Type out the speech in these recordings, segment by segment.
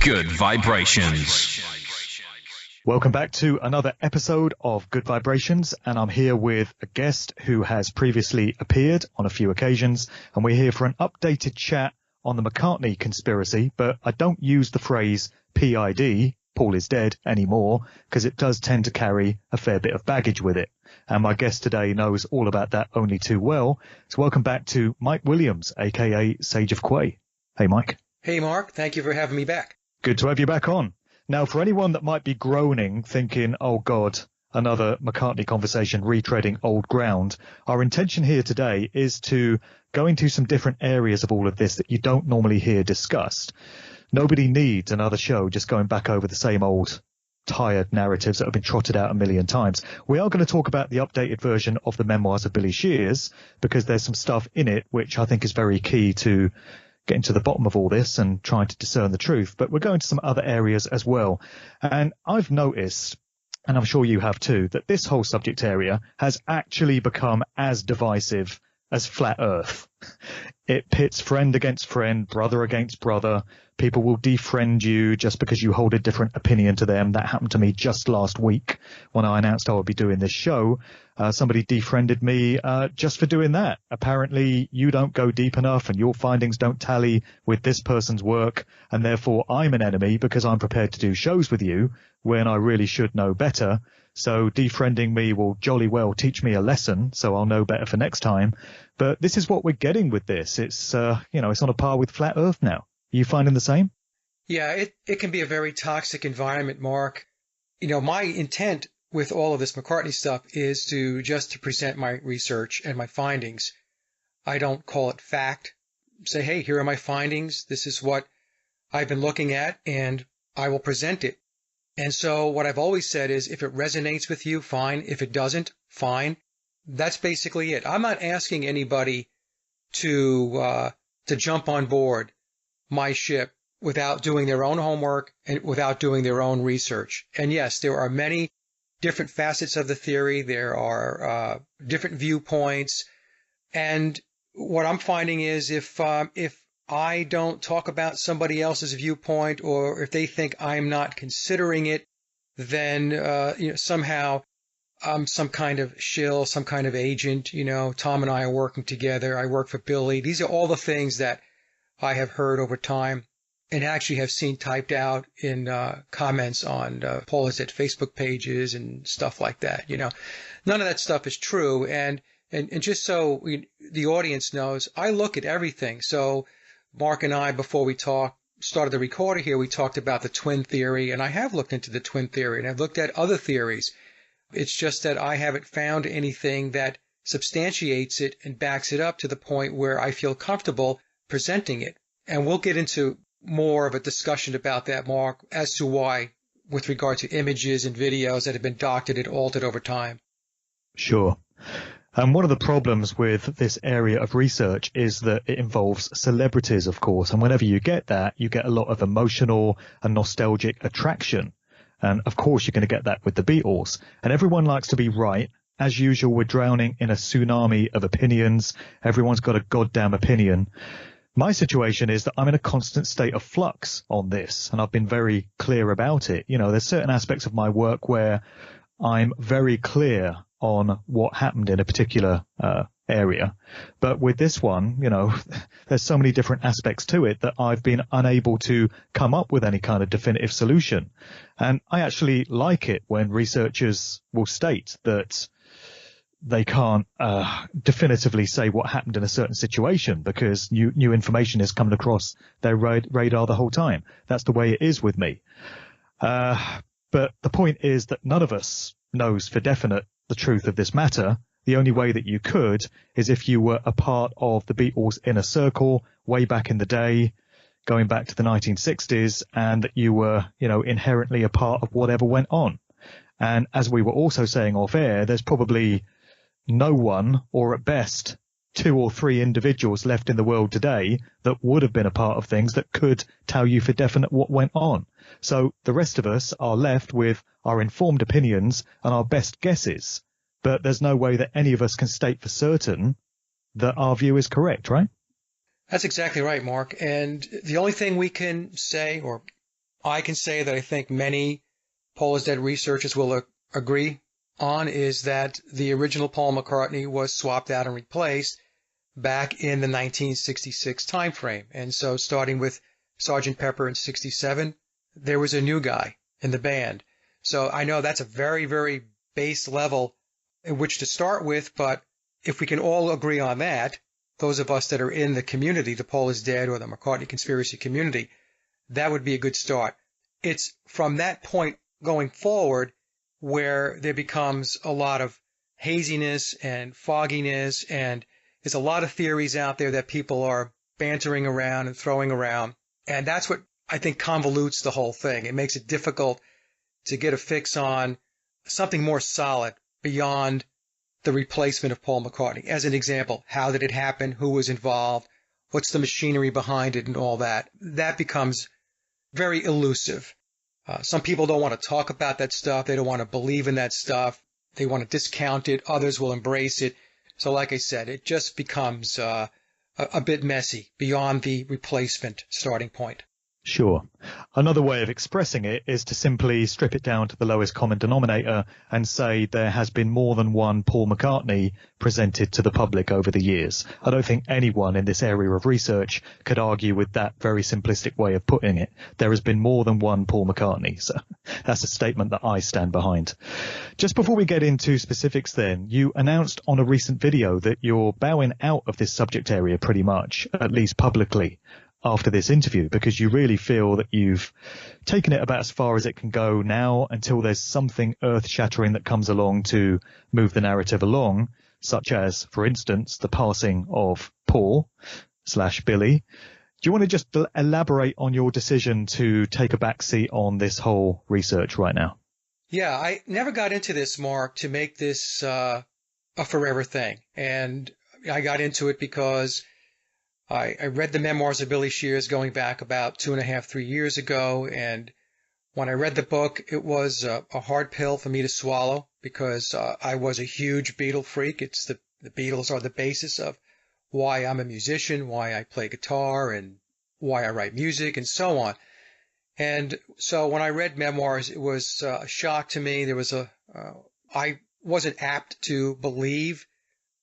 Good Vibrations. Welcome back to another episode of Good Vibrations, and I'm here with a guest who has previously appeared on a few occasions, and we're here for an updated chat on the McCartney conspiracy, but I don't use the phrase PID, Paul is dead, anymore, because it does tend to carry a fair bit of baggage with it. And my guest today knows all about that only too well. So welcome back to Mike Williams, aka Sage of Quay. Hey, Mike. Hey, Mark. Thank you for having me back. Good to have you back on. Now, for anyone that might be groaning, thinking, oh, God, another McCartney conversation retreading old ground, our intention here today is to go into some different areas of all of this that you don't normally hear discussed. Nobody needs another show just going back over the same old tired narratives that have been trotted out a million times. We are going to talk about the updated version of the memoirs of Billy Shears, because there's some stuff in it which I think is very key to getting to the bottom of all this and trying to discern the truth. But we're going to some other areas as well. And I've noticed, and I'm sure you have too, that this whole subject area has actually become as divisive as flat Earth. It pits friend against friend, brother against brother. People will defriend you just because you hold a different opinion to them. That happened to me just last week when I announced I would be doing this show. Somebody defriended me just for doing that. Apparently, you don't go deep enough and your findings don't tally with this person's work, and therefore I'm an enemy because I'm prepared to do shows with you when I really should know better. So defriending me will jolly well teach me a lesson, so I'll know better for next time. But this is what we're getting with this. It's, it's on a par with flat Earth now. Are you finding the same? Yeah, it can be a very toxic environment, Mark. My intent with all of this McCartney stuff is to present my research and my findings. I don't call it fact. Say, hey, here are my findings. This is what I've been looking at, and I will present it. And so what I've always said is, if it resonates with you, fine. If it doesn't, fine. That's basically it. I'm not asking anybody to jump on board my ship without doing their own homework and without doing their own research. And yes, there are many different facets of the theory. There are different viewpoints. And what I'm finding is if I don't talk about somebody else's viewpoint, or if they think I'm not considering it, then somehow I'm some kind of shill, some kind of agent. Tom and I are working together. I work for Billy. These are all the things that I have heard over time and actually have seen typed out in comments on Paul is at Facebook pages and stuff like that. None of that stuff is true. And just so the audience knows, I look at everything. So Mark and I, before we started the recorder here, we talked about the twin theory, and I have looked into the twin theory, and I've looked at other theories. It's just that I haven't found anything that substantiates it and backs it up to the point where I feel comfortable presenting it. And we'll get into more of a discussion about that, Mark, as to why, with regard to images and videos that have been doctored and altered over time. Sure. And one of the problems with this area of research is that it involves celebrities, of course. And whenever you get that, you get a lot of emotional and nostalgic attraction. And of course, you're going to get that with the Beatles. And everyone likes to be right. As usual, we're drowning in a tsunami of opinions. Everyone's got a goddamn opinion. My situation is that I'm in a constant state of flux on this, and I've been very clear about it. There's certain aspects of my work where I'm very clear on what happened in a particular area. But with this one, there's so many different aspects to it that I've been unable to come up with any kind of definitive solution. And I actually like it when researchers will state that they can't definitively say what happened in a certain situation because new information is coming across their radar the whole time. That's the way it is with me. But the point is that none of us knows for definite the truth of this matter. The only way that you could is if you were a part of the Beatles' inner circle way back in the day, going back to the 1960s, and that you were, inherently a part of whatever went on. And as we were also saying off air, there's probably no one, or at best 2 or 3 individuals left in the world today that would have been a part of things that could tell you for definite what went on. So the rest of us are left with our informed opinions and our best guesses. But there's no way that any of us can state for certain that our view is correct, right? That's exactly right, Mark. And the only thing we can say, or I can say that I think many Paul is dead researchers will agree on is that the original Paul McCartney was swapped out and replaced back in the 1966 timeframe. And so starting with Sgt. Pepper in 67, there was a new guy in the band. So I know that's a very, very base level in which to start with, but if we can all agree on that, those of us that are in the community, the Paul is dead or the McCartney conspiracy community, that would be a good start. It's from that point going forward where there becomes a lot of haziness and fogginess, and there's a lot of theories out there that people are bantering around and throwing around. And that's what I think convolutes the whole thing. It makes it difficult to get a fix on something more solid beyond the replacement of Paul McCartney. As an example, how did it happen? Who was involved? What's the machinery behind it and all that? That becomes very elusive. Some people don't want to talk about that stuff. They don't want to believe in that stuff. They want to discount it. Others will embrace it. So like I said, it just becomes a bit messy beyond the replacement starting point. Sure. Another way of expressing it is to simply strip it down to the lowest common denominator and say there has been more than one Paul McCartney presented to the public over the years. I don't think anyone in this area of research could argue with that very simplistic way of putting it. There has been more than one Paul McCartney. So that's a statement that I stand behind. Just before we get into specifics then, you announced on a recent video that you're bowing out of this subject area pretty much, at least publicly, after this interview, because you really feel that you've taken it about as far as it can go now until there's something earth-shattering that comes along to move the narrative along, such as, for instance, the passing of Paul/Billy. Do you want to just elaborate on your decision to take a backseat on this whole research right now? Yeah, I never got into this, Mark, to make this a forever thing. And I got into it because I read the memoirs of Billy Shears going back about 2.5, 3 years ago, and when I read the book, it was a hard pill for me to swallow because I was a huge Beatle freak. It's the Beatles are the basis of why I'm a musician, why I play guitar, and why I write music, and so on. And so when I read memoirs, it was a shock to me. I wasn't apt to believe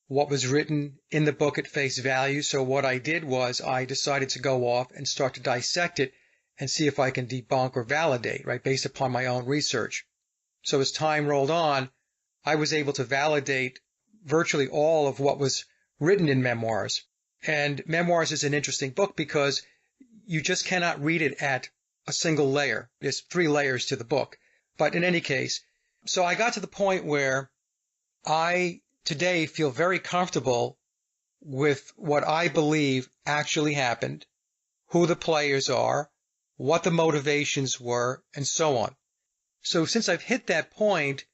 what was written in the book at face value. So what I did was I decided to go off and start to dissect it and see if I can debunk or validate, right, based upon my own research. So as time rolled on, I was able to validate virtually all of what was written in memoirs. And memoirs is an interesting book because you just cannot read it at a single layer. There's 3 layers to the book. But in any case, so I got to the point where I today feel very comfortable with what I believe actually happened, who the players are, what the motivations were, and so on. So since I've hit that point,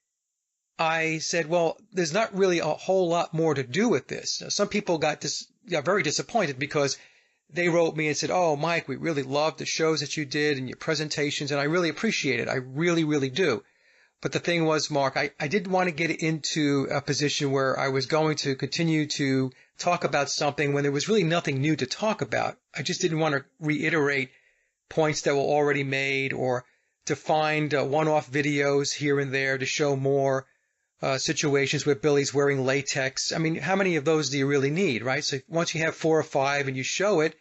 I said, well, there's not really a whole lot more to do with this. Now, some people got very disappointed because they wrote me and said, oh, Mike, we really loved the shows that you did and your presentations, and I really appreciate it. I really, really do. But the thing was, Mark, I didn't want to get into a position where I was going to continue to talk about something when there was really nothing new to talk about. I just didn't want to reiterate points that were already made or to find one-off videos here and there to show more situations where Billy's wearing latex. I mean, how many of those do you really need, right? So once you have 4 or 5 and you show it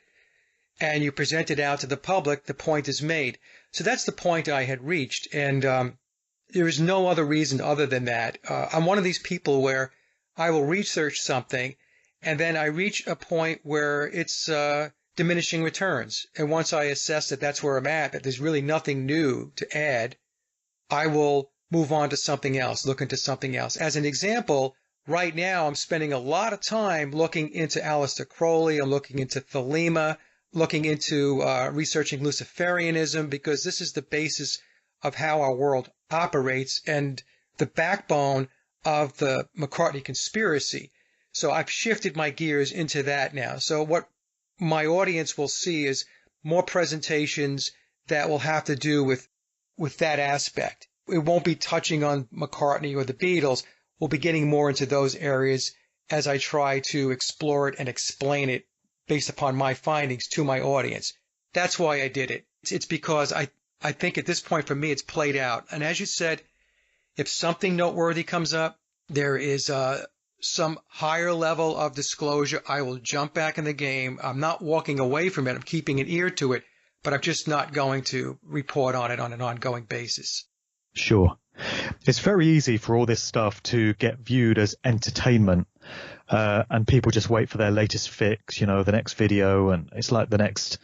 and you present it out to the public, the point is made. So that's the point I had reached. And there is no other reason other than that. I'm one of these people where I will research something and then I reach a point where it's diminishing returns. And once I assess that that's where I'm at, that there's really nothing new to add, I will move on to something else, look into something else. As an example, right now I'm spending a lot of time looking into Aleister Crowley. I'm looking into Thelema, looking into researching Luciferianism, because this is the basis of how our world operates and the backbone of the McCartney conspiracy. So I've shifted my gears into that now. So what my audience will see is more presentations that will have to do with that aspect. It won't be touching on McCartney or the Beatles. We'll be getting more into those areas as I try to explore it and explain it based upon my findings to my audience. That's why I did it. It's because I I think at this point for me, it's played out. And as you said, if something noteworthy comes up, there is some higher level of disclosure, I will jump back in the game. I'm not walking away from it. I'm keeping an ear to it, but I'm just not going to report on it on an ongoing basis. Sure. It's very easy for all this stuff to get viewed as entertainment, and people just wait for their latest fix, you know, the next video, and it's like the next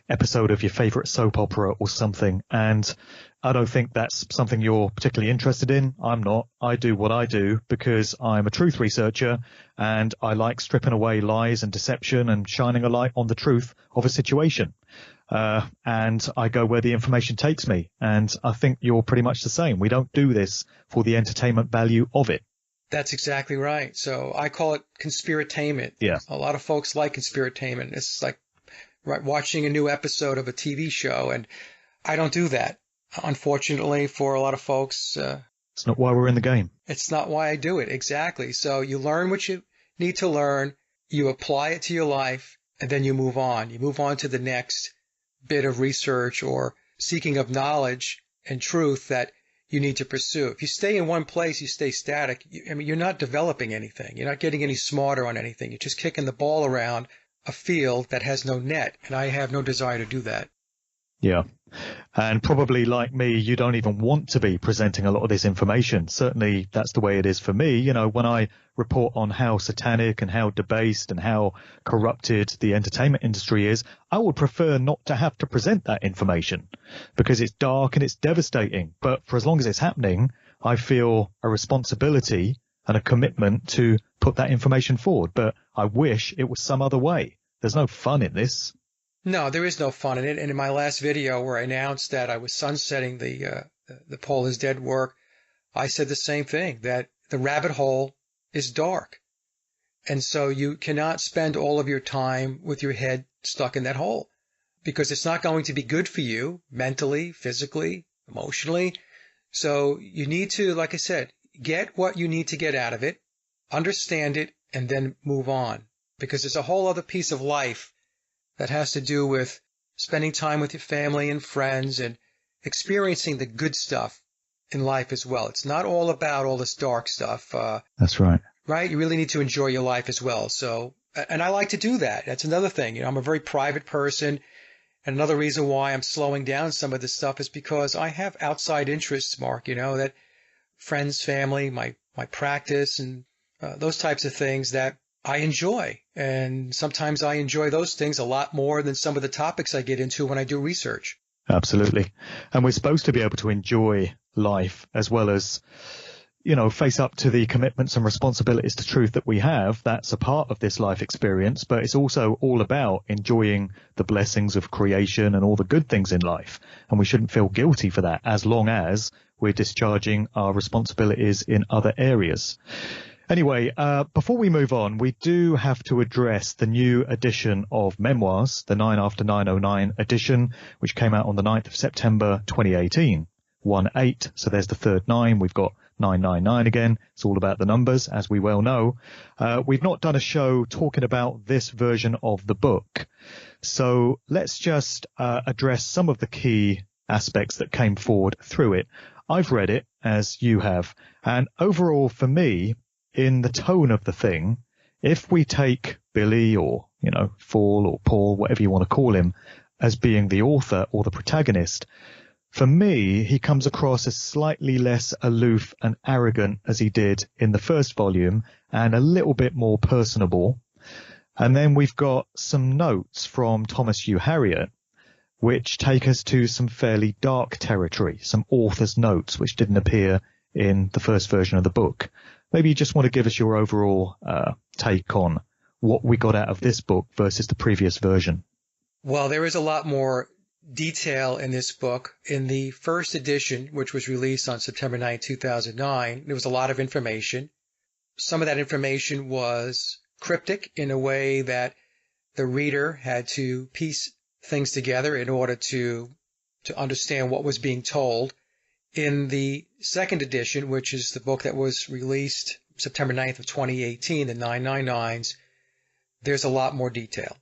episode of your favorite soap opera or something. And I don't think that's something you're particularly interested in. I'm not. I do what I do because I'm a truth researcher, and I like stripping away lies and deception and shining a light on the truth of a situation. And I go where the information takes me. And I think you're pretty much the same. We don't do this for the entertainment value of it. That's exactly right. So I call it conspiratainment. Yeah. A lot of folks like conspiratainment. It's like watching a new episode of a TV show, and I don't do that. Unfortunately, for a lot of folks, it's not why we're in the game. It's not why I do it. Exactly. So you learn what you need to learn, you apply it to your life, and then you move on. You move on to the next bit of research or seeking of knowledge and truth that you need to pursue. If you stay in one place, you stay static. You're not developing anything. You're not getting any smarter on anything. You're just kicking the ball around a field that has no net, and I have no desire to do that. Yeah. And probably like me, you don't even want to be presenting a lot of this information. Certainly that's the way it is for me. You know, when I report on how satanic and how debased and how corrupted the entertainment industry is, I would prefer not to have to present that information because it's dark and it's devastating. But for as long as it's happening, I feel a responsibility and a commitment to put that information forward. But I wish it was some other way. There's no fun in this. No, there is no fun in it. And in my last video where I announced that I was sunsetting the Paul is Dead work, I said the same thing, that the rabbit hole is dark. And so you cannot spend all of your time with your head stuck in that hole because it's not going to be good for you mentally, physically, emotionally. So you need to, like I said, get what you need to get out of it, understand it, and then move on, because there's a whole other piece of life that has to do with spending time with your family and friends and experiencing the good stuff in life as well. It's not all about all this dark stuff. That's right. Right? You really need to enjoy your life as well. So, and I like to do that. That's another thing. You know, I'm a very private person. And another reason why I'm slowing down some of this stuff is because I have outside interests, Mark, you know, that friends, family, my practice, and those types of things that I enjoy. And sometimes I enjoy those things a lot more than some of the topics I get into when I do research. Absolutely. And we're supposed to be able to enjoy life as well as, you know, face up to the commitments and responsibilities to truth that we have. That's a part of this life experience, but it's also all about enjoying the blessings of creation and all the good things in life. And we shouldn't feel guilty for that as long as we're discharging our responsibilities in other areas. Anyway, before we move on, we do have to address the new edition of Memoirs, the 9 after 909 edition, which came out on the 9th of September 2018. 1-8, so there's the third 9. We've got 999 again. It's all about the numbers, as we well know. We've not done a show talking about this version of the book. So let's just address some of the key aspects that came forward through it. I've read it, as you have, and overall for me, in the tone of the thing, if we take Billy or, you know, Fall or Paul, whatever you want to call him, as being the author or the protagonist, for me, he comes across as slightly less aloof and arrogant as he did in the first volume and a little bit more personable. And then we've got some notes from Thomas Hugh Harriot, which take us to some fairly dark territory, some author's notes, which didn't appear in the first version of the book. Maybe you just want to give us your overall take on what we got out of this book versus the previous version. Well, there is a lot more detail in this book. In the first edition, which was released on September 9, 2009, there was a lot of information. Some of that information was cryptic in a way that the reader had to piece things together in order to understand what was being told. In the second edition, which is the book that was released September 9th of 2018, the 999s, there's a lot more detail.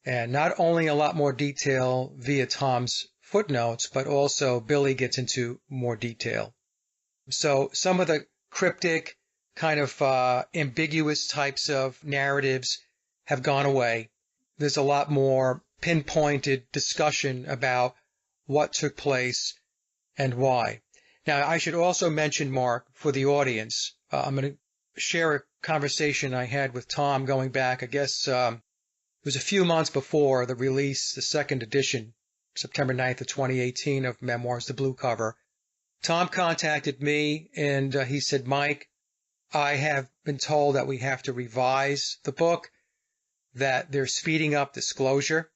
And not only a lot more detail via Tom's footnotes, but also Billy gets into more detail. So some of the cryptic, kind of ambiguous types of narratives have gone away. There's a lot more pinpointed discussion about what took place and why. Now, I should also mention, Mark, for the audience, I'm going to share a conversation I had with Tom going back, I guess it was a few months before the release, the second edition, September 9th of 2018 of Memoirs, the Blue Cover. Tom contacted me and he said, Mike, I have been told that we have to revise the book, that they're speeding up disclosure.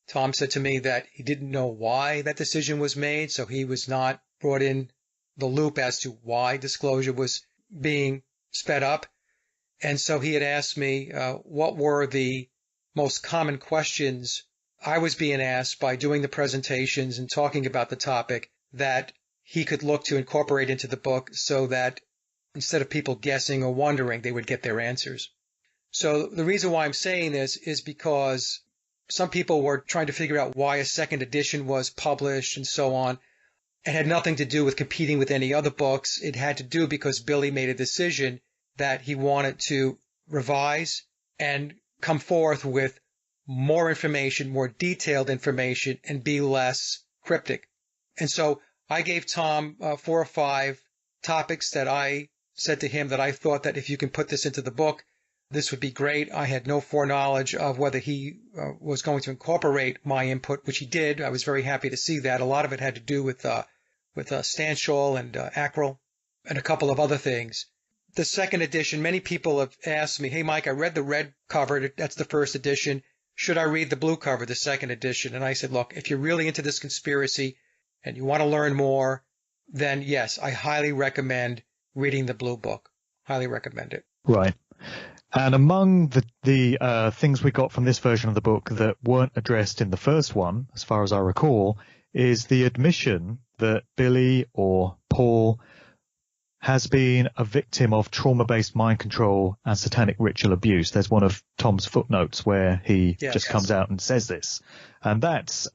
Tom said to me that he didn't know why that decision was made, so he was not brought in the loop as to why disclosure was being sped up. And so he had asked me what were the most common questions I was being asked by doing the presentations and talking about the topic that he could look to incorporate into the book so that instead of people guessing or wondering, they would get their answers. So the reason why I'm saying this is because some people were trying to figure out why a second edition was published and so on. It had nothing to do with competing with any other books. It had to do because Billy made a decision that he wanted to revise and come forth with more information, more detailed information, and be less cryptic. And so I gave Tom 4 or 5 topics that I said to him that I thought that if you can put this into the book, this would be great. I had no foreknowledge of whether he was going to incorporate my input, which he did. I was very happy to see that. A lot of it had to do with Stanshall and Ackrell and a couple of other things. The second edition, many people have asked me, hey, Mike, I read the red cover. That's the first edition. Should I read the blue cover, the second edition? And I said, look, if you're really into this conspiracy and you want to learn more, then yes, I highly recommend reading the blue book. Highly recommend it. Right. And among the things we got from this version of the book that weren't addressed in the first one, as far as I recall, is the admission that Billy or Paul has been a victim of trauma-based mind control and satanic ritual abuse. There's one of Tom's footnotes where he comes out and says this. And that's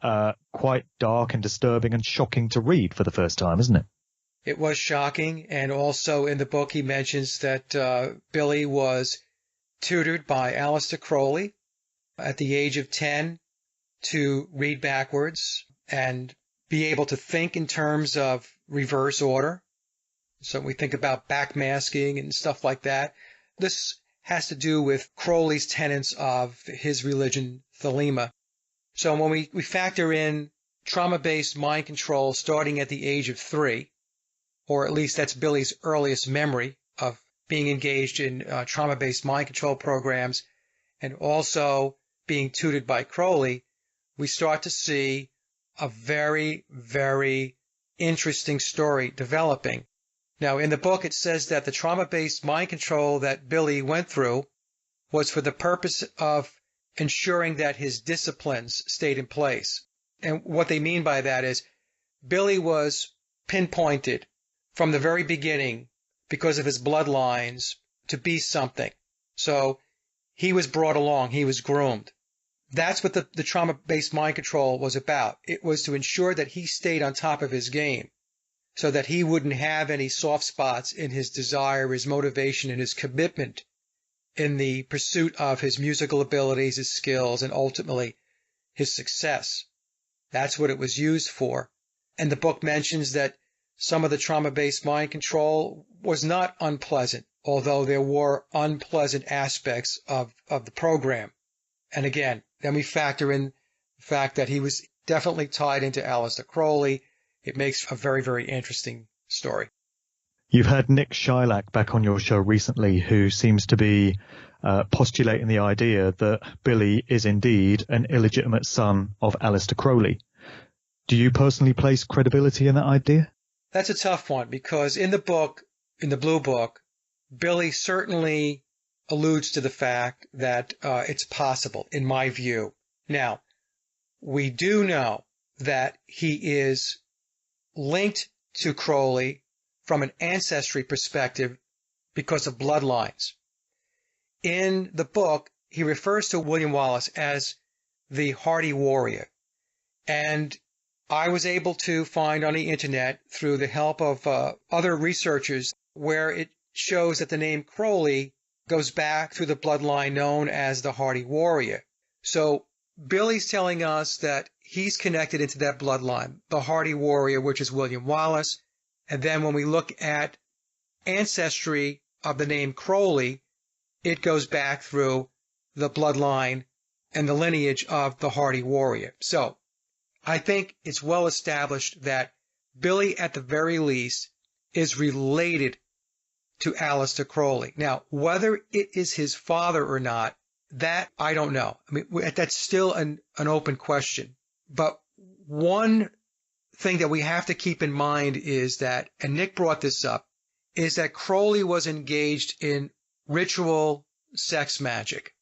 quite dark and disturbing and shocking to read for the first time, isn't it? It was shocking. And also in the book, he mentions that Billy was tutored by Aleister Crowley at the age of 10 to read backwards and be able to think in terms of reverse order. So we think about backmasking and stuff like that. This has to do with Crowley's tenets of his religion, Thelema. So when we factor in trauma-based mind control starting at the age of 3, or at least that's Billy's earliest memory of being engaged in trauma-based mind control programs, and also being tutored by Crowley, we start to see a very, very interesting story developing. Now, in the book, it says that the trauma-based mind control that Billy went through was for the purpose of ensuring that his disciplines stayed in place. And what they mean by that is Billy was pinpointed from the very beginning because of his bloodlines to be something. So he was brought along. He was groomed. That's what the trauma-based mind control was about. It was to ensure that he stayed on top of his game so that he wouldn't have any soft spots in his desire, his motivation, and his commitment in the pursuit of his musical abilities, his skills, and ultimately his success. That's what it was used for. And the book mentions that some of the trauma-based mind control was not unpleasant, although there were unpleasant aspects of the program. And again, then we factor in the fact that he was definitely tied into Aleister Crowley. It makes a very, very interesting story. You've had Nick Shylock back on your show recently, who seems to be postulating the idea that Billy is indeed an illegitimate son of Aleister Crowley. Do you personally place credibility in that idea? That's a tough one because in the book, in the Blue Book, Billy certainly alludes to the fact that it's possible, in my view. Now, we do know that he is linked to Crowley from an ancestry perspective because of bloodlines. In the book, he refers to William Wallace as the hardy warrior. And I was able to find on the internet through the help of other researchers where it shows that the name Crowley goes back through the bloodline known as the Hardy Warrior. So Billy's telling us that he's connected into that bloodline, the Hardy Warrior, which is William Wallace. And then when we look at ancestry of the name Crowley, it goes back through the bloodline and the lineage of the Hardy Warrior. So I think it's well established that Billy, at the very least, is related to Aleister Crowley. Now, whether it is his father or not, that I don't know. I mean, that's still an open question. But one thing that we have to keep in mind is that, and Nick brought this up, is that Crowley was engaged in ritual sex magic.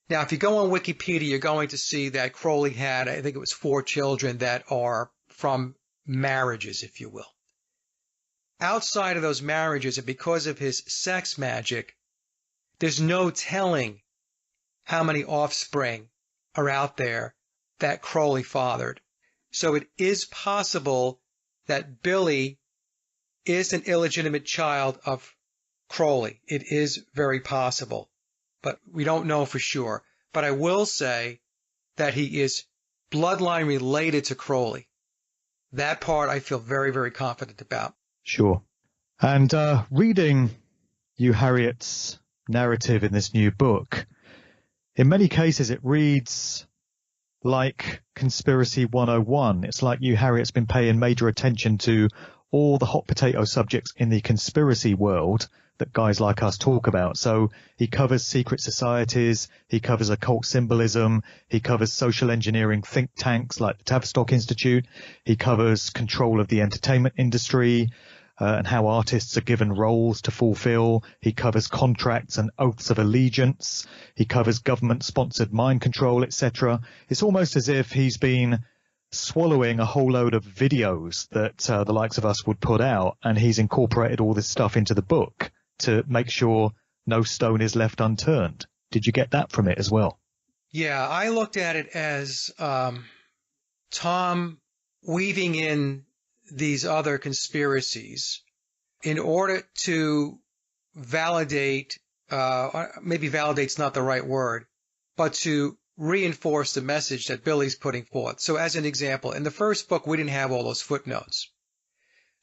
Now, if you go on Wikipedia, you're going to see that Crowley had, I think it was 4 children that are from marriages, if you will. Outside of those marriages, and because of his sex magic, there's no telling how many offspring are out there that Crowley fathered. So it is possible that Billy is an illegitimate child of Crowley. It is very possible, but we don't know for sure. But I will say that he is bloodline related to Crowley. That part I feel very, very confident about. Sure. And reading Hugh Harriet's narrative in this new book, in many cases it reads like Conspiracy 101. It's like Hugh Harriet's been paying major attention to all the hot potato subjects in the conspiracy world that guys like us talk about. So he covers secret societies, he covers occult symbolism, he covers social engineering think tanks like the Tavistock Institute, he covers control of the entertainment industry and how artists are given roles to fulfill. He covers contracts and oaths of allegiance. He covers government-sponsored mind control, etc. It's almost as if he's been swallowing a whole load of videos that the likes of us would put out, and he's incorporated all this stuff into the book to make sure no stone is left unturned. Did you get that from it as well? Yeah, I looked at it as Tom weaving in these other conspiracies in order to validate, maybe validate's not the right word, but to reinforce the message that Billy's putting forth. So as an example, in the first book, we didn't have all those footnotes.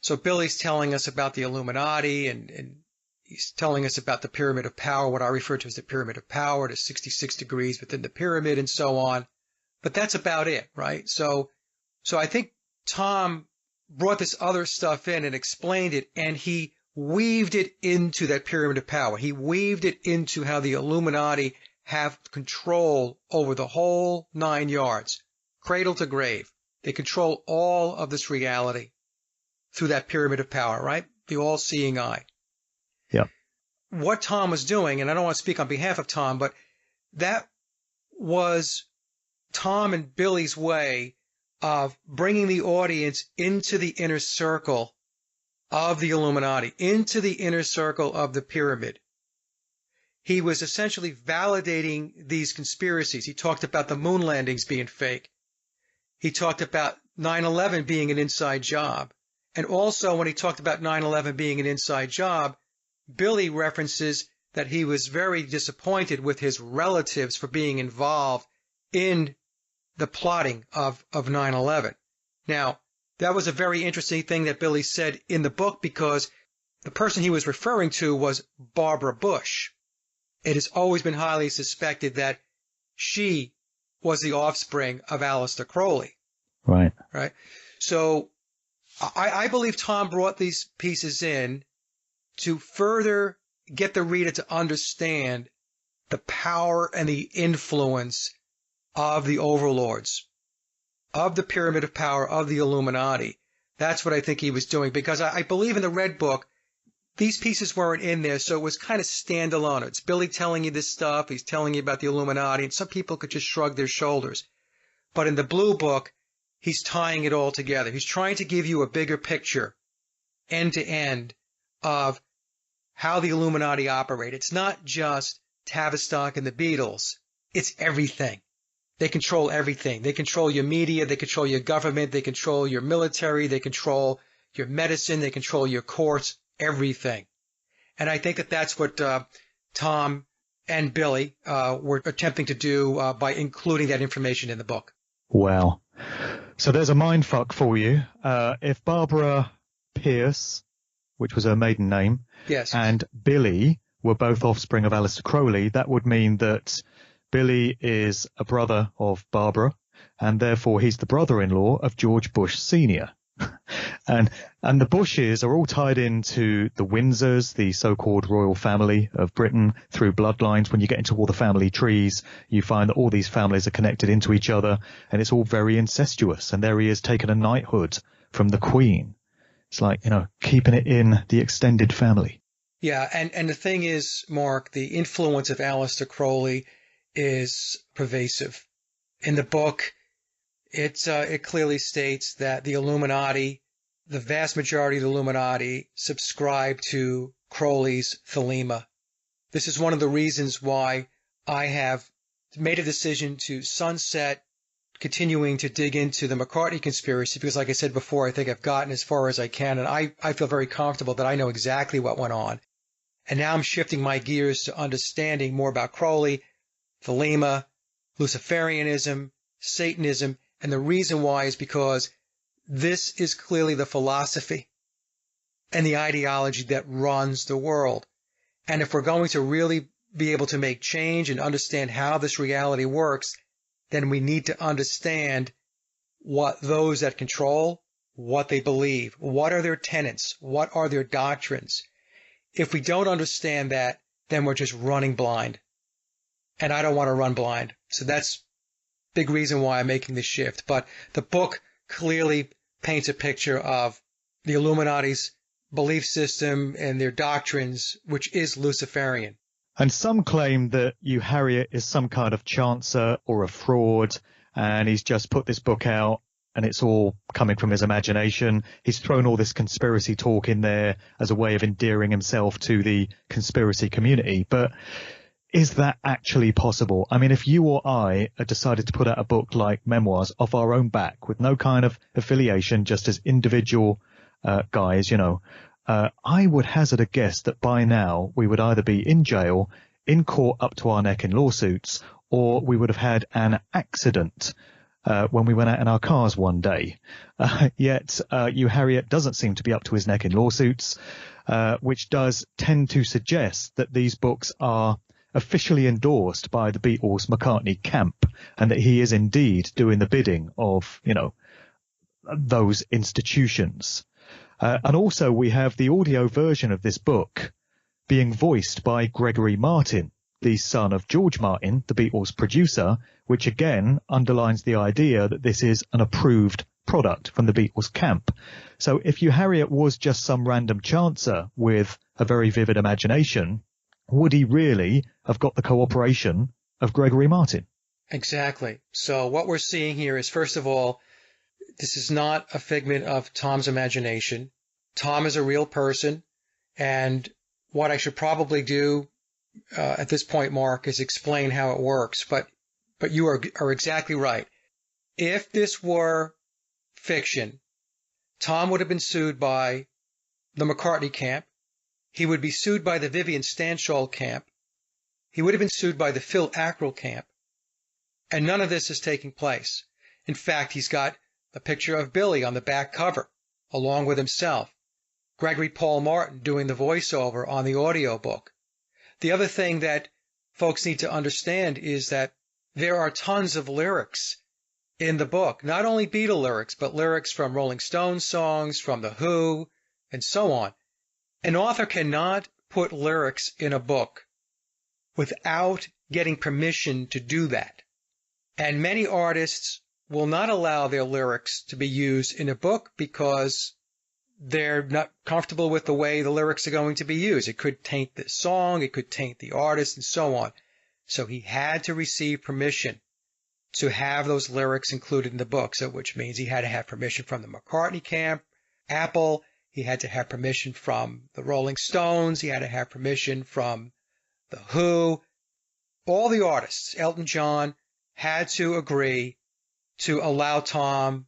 So Billy's telling us about the Illuminati, and he's telling us about the Pyramid of Power, what I refer to as the Pyramid of Power, the 66 degrees within the pyramid and so on. But that's about it, right? So I think Tom brought this other stuff in and explained it, and he weaved it into that Pyramid of Power. He weaved it into how the Illuminati have control over the whole 9 yards, cradle to grave. They control all of this reality through that Pyramid of Power, right? The all-seeing eye. Yeah. What Tom was doing, and I don't want to speak on behalf of Tom, but that was Tom and Billy's way of bringing the audience into the inner circle of the Illuminati, into the inner circle of the pyramid. He was essentially validating these conspiracies. He talked about the moon landings being fake. He talked about 9/11 being an inside job. And also when he talked about 9/11 being an inside job, Billy references that he was very disappointed with his relatives for being involved in the plotting of 9/11. Now, that was a very interesting thing that Billy said in the book, because the person he was referring to was Barbara Bush. It has always been highly suspected that she was the offspring of Aleister Crowley. Right. Right. So I believe Tom brought these pieces in to further get the reader to understand the power and the influence of the overlords, of the Pyramid of Power, of the Illuminati. That's what I think he was doing, because I believe in the Red Book, these pieces weren't in there, so it was kind of standalone. It's Billy telling you this stuff, he's telling you about the Illuminati, and some people could just shrug their shoulders. But in the Blue Book, he's tying it all together. He's trying to give you a bigger picture, end to end, of how the Illuminati operate. It's not just Tavistock and the Beatles. It's everything. They control everything. They control your media. They control your government. They control your military. They control your medicine. They control your courts, everything. And I think that that's what Tom and Billy were attempting to do by including that information in the book. Wow. So there's a mindfuck for you. If Barbara Pierce, which was her maiden name, yes, and Billy were both offspring of Aleister Crowley, that would mean that Billy is a brother of Barbara, and therefore he's the brother-in-law of George Bush Sr. and the Bushes are all tied into the Windsors, the so-called royal family of Britain, through bloodlines. When you get into all the family trees, you find that all these families are connected into each other, and it's all very incestuous. And there he is taking a knighthood from the Queen. It's like, keeping it in the extended family. Yeah, and the thing is, Mark, the influence of Aleister Crowley is pervasive. In the book, it clearly states that the Illuminati, the vast majority of the Illuminati, subscribe to Crowley's Thelema. This is one of the reasons why I have made a decision to sunset continuing to dig into the McCartney conspiracy, because like I said before, I think I've gotten as far as I can, and I feel very comfortable that I know exactly what went on. And now I'm shifting my gears to understanding more about Crowley, Thelema, Luciferianism, Satanism, and the reason why is because this is clearly the philosophy and the ideology that runs the world. And if we're going to really be able to make change and understand how this reality works, then we need to understand what those that control, what they believe, what are their tenets, what are their doctrines. If we don't understand that, then we're just running blind. And I don't want to run blind. So that's a big reason why I'm making this shift. But the book clearly paints a picture of the Illuminati's belief system and their doctrines, which is Luciferian. And some claim that Hugh Harriet is some kind of chancer or a fraud, and he's just put this book out and it's all coming from his imagination. He's thrown all this conspiracy talk in there as a way of endearing himself to the conspiracy community. But is that actually possible? I mean, if you or I had decided to put out a book like Memoirs off our own back with no kind of affiliation, just as individual guys, I would hazard a guess that by now we would either be in jail, in court up to our neck in lawsuits, or we would have had an accident when we went out in our cars one day. Yet Hugh Harriet doesn't seem to be up to his neck in lawsuits, which does tend to suggest that these books are officially endorsed by the Beatles-McCartney camp, and that he is indeed doing the bidding of, those institutions. And also we have the audio version of this book being voiced by Gregory Martin, the son of George Martin, the Beatles producer, which again underlines the idea that this is an approved product from the Beatles camp. So if Hugh Harriet was just some random chancer with a very vivid imagination, would he really have got the cooperation of Gregory Martin? Exactly. So what we're seeing here is, first of all, this is not a figment of Tom's imagination. Tom is a real person, and what I should probably do at this point, Mark, is explain how it works. But you are exactly right. If this were fiction, Tom would have been sued by the McCartney camp. He would be sued by the Vivian Stanshall camp. He would have been sued by the Phil Ackrell camp. And none of this is taking place. In fact, he's got a picture of Billy on the back cover, along with himself. Gregory Paul Martin doing the voiceover on the audiobook. The other thing that folks need to understand is that there are tons of lyrics in the book, not only Beatle lyrics, but lyrics from Rolling Stones songs, from The Who, and so on. An author cannot put lyrics in a book without getting permission to do that. And many artists will not allow their lyrics to be used in a book because they're not comfortable with the way the lyrics are going to be used. It could taint the song, it could taint the artist, and so on. So he had to receive permission to have those lyrics included in the book, so which means he had to have permission from the McCartney camp, Apple, he had to have permission from the Rolling Stones, he had to have permission from The Who. All the artists, Elton John, had to agree to allow Tom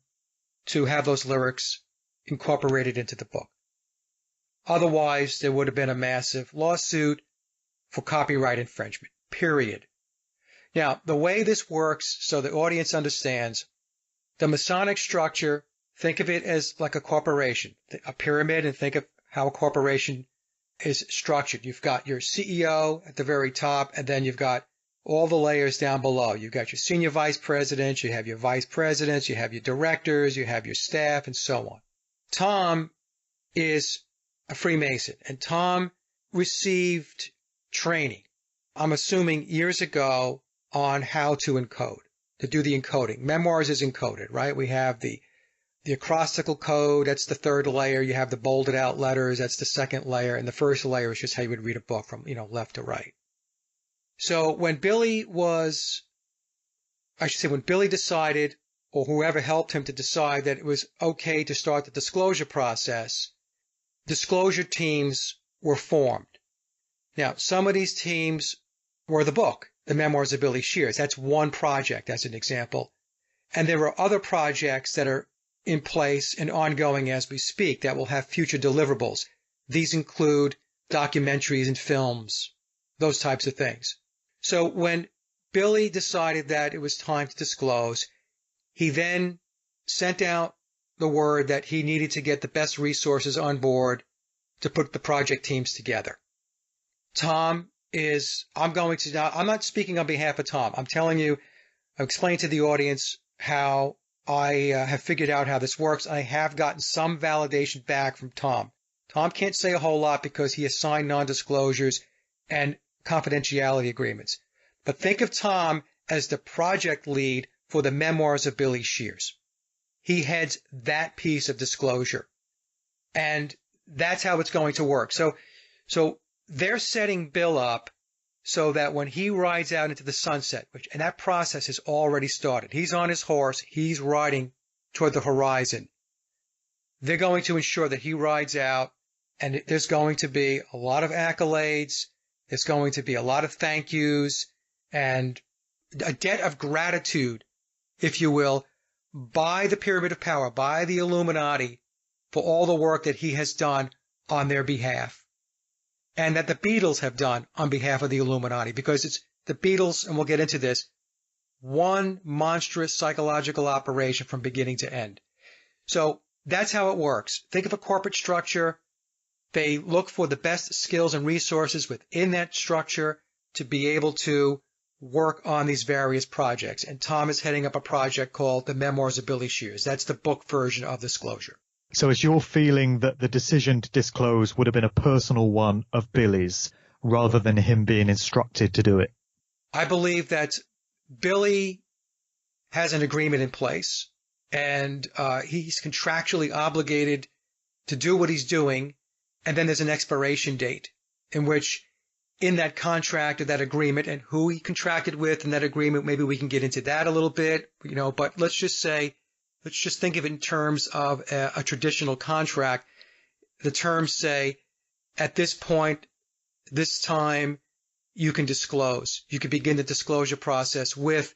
to have those lyrics incorporated into the book. Otherwise, there would have been a massive lawsuit for copyright infringement, period. Now, the way this works, so the audience understands, the Masonic structure, think of it as like a corporation, a pyramid, and think of how a corporation is structured. You've got your CEO at the very top, and then you've got all the layers down below. You've got your senior vice presidents, you have your vice presidents, you have your directors, you have your staff, and so on. Tom is a Freemason, and Tom received training, I'm assuming years ago, on how to encode, to do the encoding. Memoirs is encoded, right? We have the acrostical code, that's the third layer. You have the bolded out letters, that's the second layer. And the first layer is just how you would read a book from, left to right. So when Billy decided, or whoever helped him to decide that it was okay to start the disclosure process, disclosure teams were formed. Now, some of these teams were the book, The Memoirs of Billy Shears. That's one project, as an example. And there are other projects that are in place and ongoing as we speak that will have future deliverables. These include documentaries and films, those types of things. So when Billy decided that it was time to disclose, he then sent out the word that he needed to get the best resources on board to put the project teams together. I'm not speaking on behalf of Tom. I'm telling you, I'm explaining to the audience how I have figured out how this works. I have gotten some validation back from Tom. Tom can't say a whole lot because he has signed non-disclosures and confidentiality agreements. But think of Tom as the project lead for the Memoirs of Billy Shears. He heads that piece of disclosure. And that's how it's going to work. So they're setting Bill up so that when he rides out into the sunset, and that process has already started. He's on his horse. He's riding toward the horizon. They're going to ensure that he rides out, and there's going to be a lot of accolades. There's going to be a lot of thank yous and a debt of gratitude, if you will, by the Pyramid of Power, by the Illuminati, for all the work that he has done on their behalf, and that the Beatles have done on behalf of the Illuminati, because it's the Beatles, and we'll get into this, one monstrous psychological operation from beginning to end. So that's how it works. Think of a corporate structure. They look for the best skills and resources within that structure to be able to work on these various projects. And Tom is heading up a project called The Memoirs of Billy Shears. That's the book version of Disclosure. So is your feeling that the decision to disclose would have been a personal one of Billy's rather than him being instructed to do it? I believe that Billy has an agreement in place, and he's contractually obligated to do what he's doing, and then there's an expiration date in which, in that contract or that agreement, and who he contracted with in that agreement, maybe we can get into that a little bit, but let's just think of it in terms of a traditional contract. The terms say, at this point, this time, you can disclose. You can begin the disclosure process with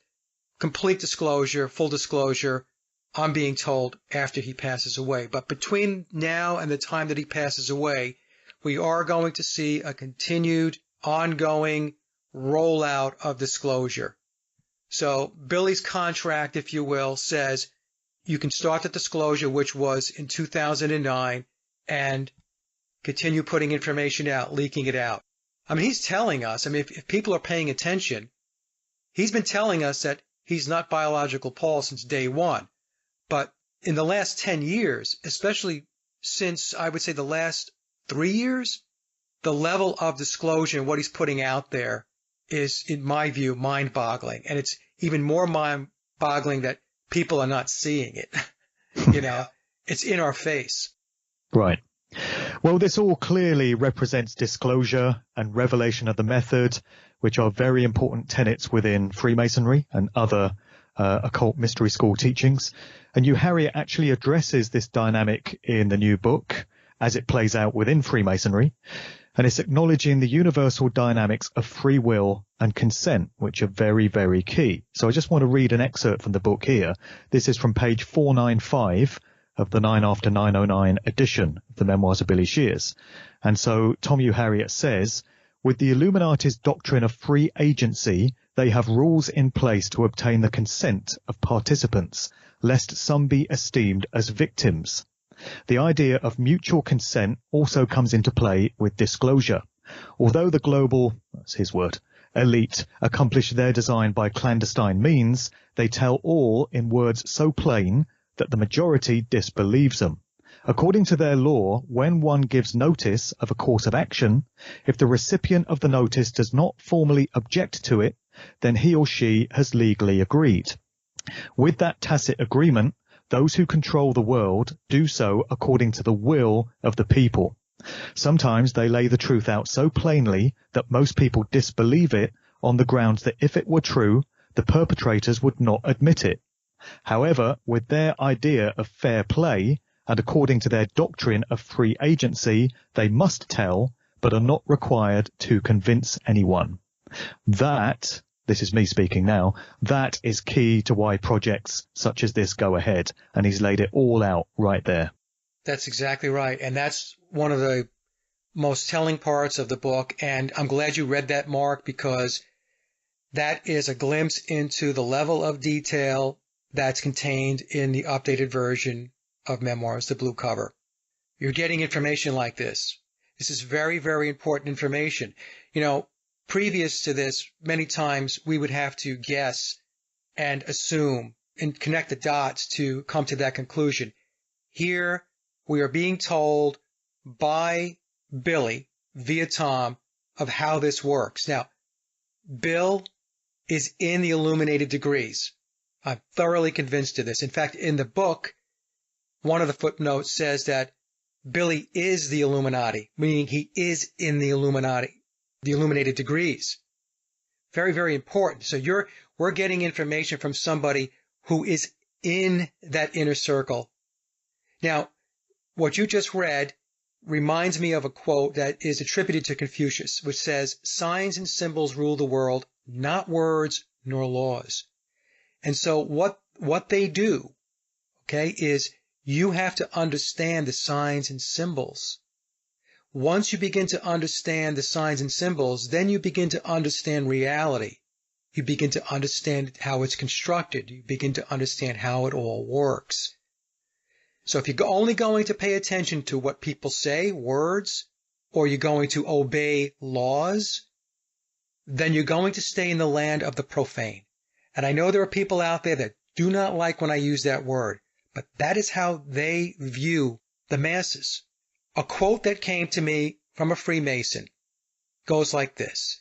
complete disclosure, full disclosure, I'm being told, after he passes away. But between now and the time that he passes away, we are going to see a continued, ongoing rollout of disclosure. So Billy's contract, if you will, says you can start the disclosure, which was in 2009, and continue putting information out, leaking it out. I mean, he's telling us, if people are paying attention, he's been telling us that he's not biological Paul since day one. But in the last 10 years, especially since I would say the last 3 years, the level of disclosure and what he's putting out there is, in my view, mind-boggling. And it's even more mind-boggling that people are not seeing it. It's in our face. Right. Well, this all clearly represents disclosure and revelation of the method, which are very important tenets within Freemasonry and other occult mystery school teachings. And Harriet actually addresses this dynamic in the new book, as it plays out within Freemasonry. And it's acknowledging the universal dynamics of free will and consent, which are very, very key. So I just want to read an excerpt from the book here. This is from page 495 of the 9 after 909 edition of the Memoirs of Billy Shears. And so Tom U. Harriet says, with the Illuminati's doctrine of free agency, they have rules in place to obtain the consent of participants, lest some be esteemed as victims. The idea of mutual consent also comes into play with disclosure. Although the global, that's his word, elite accomplish their design by clandestine means, they tell all in words so plain that the majority disbelieves them. According to their law, when one gives notice of a course of action, if the recipient of the notice does not formally object to it, then he or she has legally agreed. With that tacit agreement, those who control the world do so according to the will of the people. Sometimes they lay the truth out so plainly that most people disbelieve it on the grounds that if it were true, the perpetrators would not admit it. However, with their idea of fair play, and according to their doctrine of free agency, they must tell, but are not required to convince anyone. That, this is me speaking now, that is key to why projects such as this go ahead. And he's laid it all out right there. That's exactly right. And that's one of the most telling parts of the book. And I'm glad you read that, Mark, because that is a glimpse into the level of detail that's contained in the updated version of Memoirs, the blue cover. You're getting information like this. This is very, very important information. You know, previous to this, many times we would have to guess and assume and connect the dots to come to that conclusion. Here, we are being told by Billy via Tom of how this works. Now, Bill is in the illuminated degrees. I'm thoroughly convinced of this. In fact, in the book, one of the footnotes says that Billy is the Illuminati, meaning he is in the Illuminati, the illuminated degrees. Very, very important. So we're getting information from somebody who is in that inner circle. Now, what you just read reminds me of a quote that is attributed to Confucius, which says, signs and symbols rule the world, not words nor laws. And so what they do, okay, is you have to understand the signs and symbols. Once you begin to understand the signs and symbols, then you begin to understand reality. You begin to understand how it's constructed. You begin to understand how it all works. So if you're only going to pay attention to what people say, words, or you're going to obey laws, then you're going to stay in the land of the profane. And I know there are people out there that do not like when I use that word, but that is how they view the masses. A quote that came to me from a Freemason goes like this.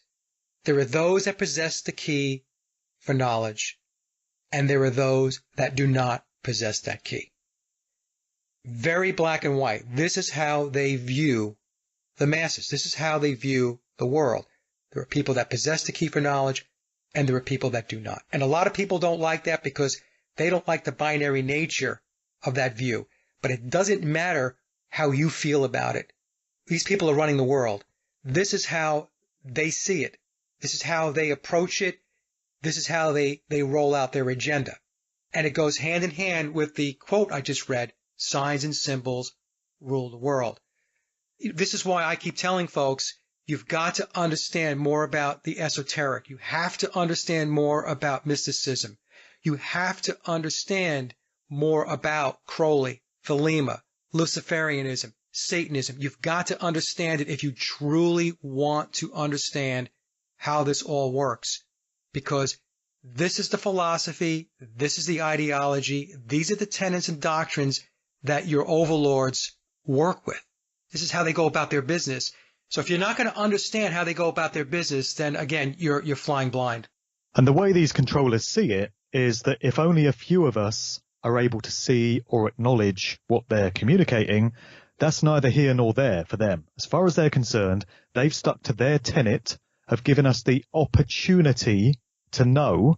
There are those that possess the key for knowledge, and there are those that do not possess that key. Very black and white. This is how they view the masses. This is how they view the world. There are people that possess the key for knowledge, and there are people that do not. And a lot of people don't like that because they don't like the binary nature of that view. But it doesn't matter how you feel about it. These people are running the world. This is how they see it. This is how they approach it. This is how they roll out their agenda. And it goes hand in hand with the quote I just read, signs and symbols rule the world. This is why I keep telling folks, you've got to understand more about the esoteric. You have to understand more about mysticism. You have to understand more about Crowley, Thelema, Luciferianism, Satanism. You've got to understand it if you truly want to understand how this all works. Because this is the philosophy, this is the ideology, these are the tenets and doctrines that your overlords work with. This is how they go about their business. So if you're not going to understand how they go about their business, then again, you're flying blind. And the way these controllers see it is that if only a few of us are able to see or acknowledge what they're communicating, that's neither here nor there for them. As far as they're concerned, they've stuck to their tenet of giving us the opportunity to know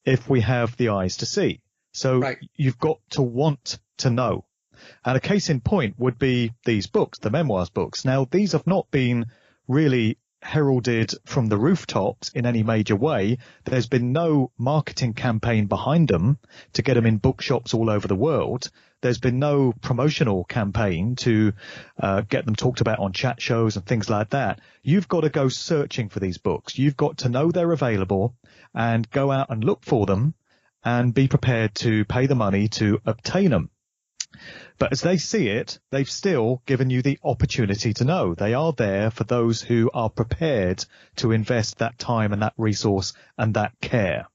if we have the eyes to see. So right. You've got to want to know. And a case in point would be these books, the memoirs books. Now, these have not been really heralded from the rooftops in any major way. There's been no marketing campaign behind them to get them in bookshops all over the world. There's been no promotional campaign to get them talked about on chat shows and things like that. You've got to go searching for these books. You've got to know they're available and go out and look for them and be prepared to pay the money to obtain them. But as they see it, they've still given you the opportunity to know. They are there for those who are prepared to invest that time and that resource and that care.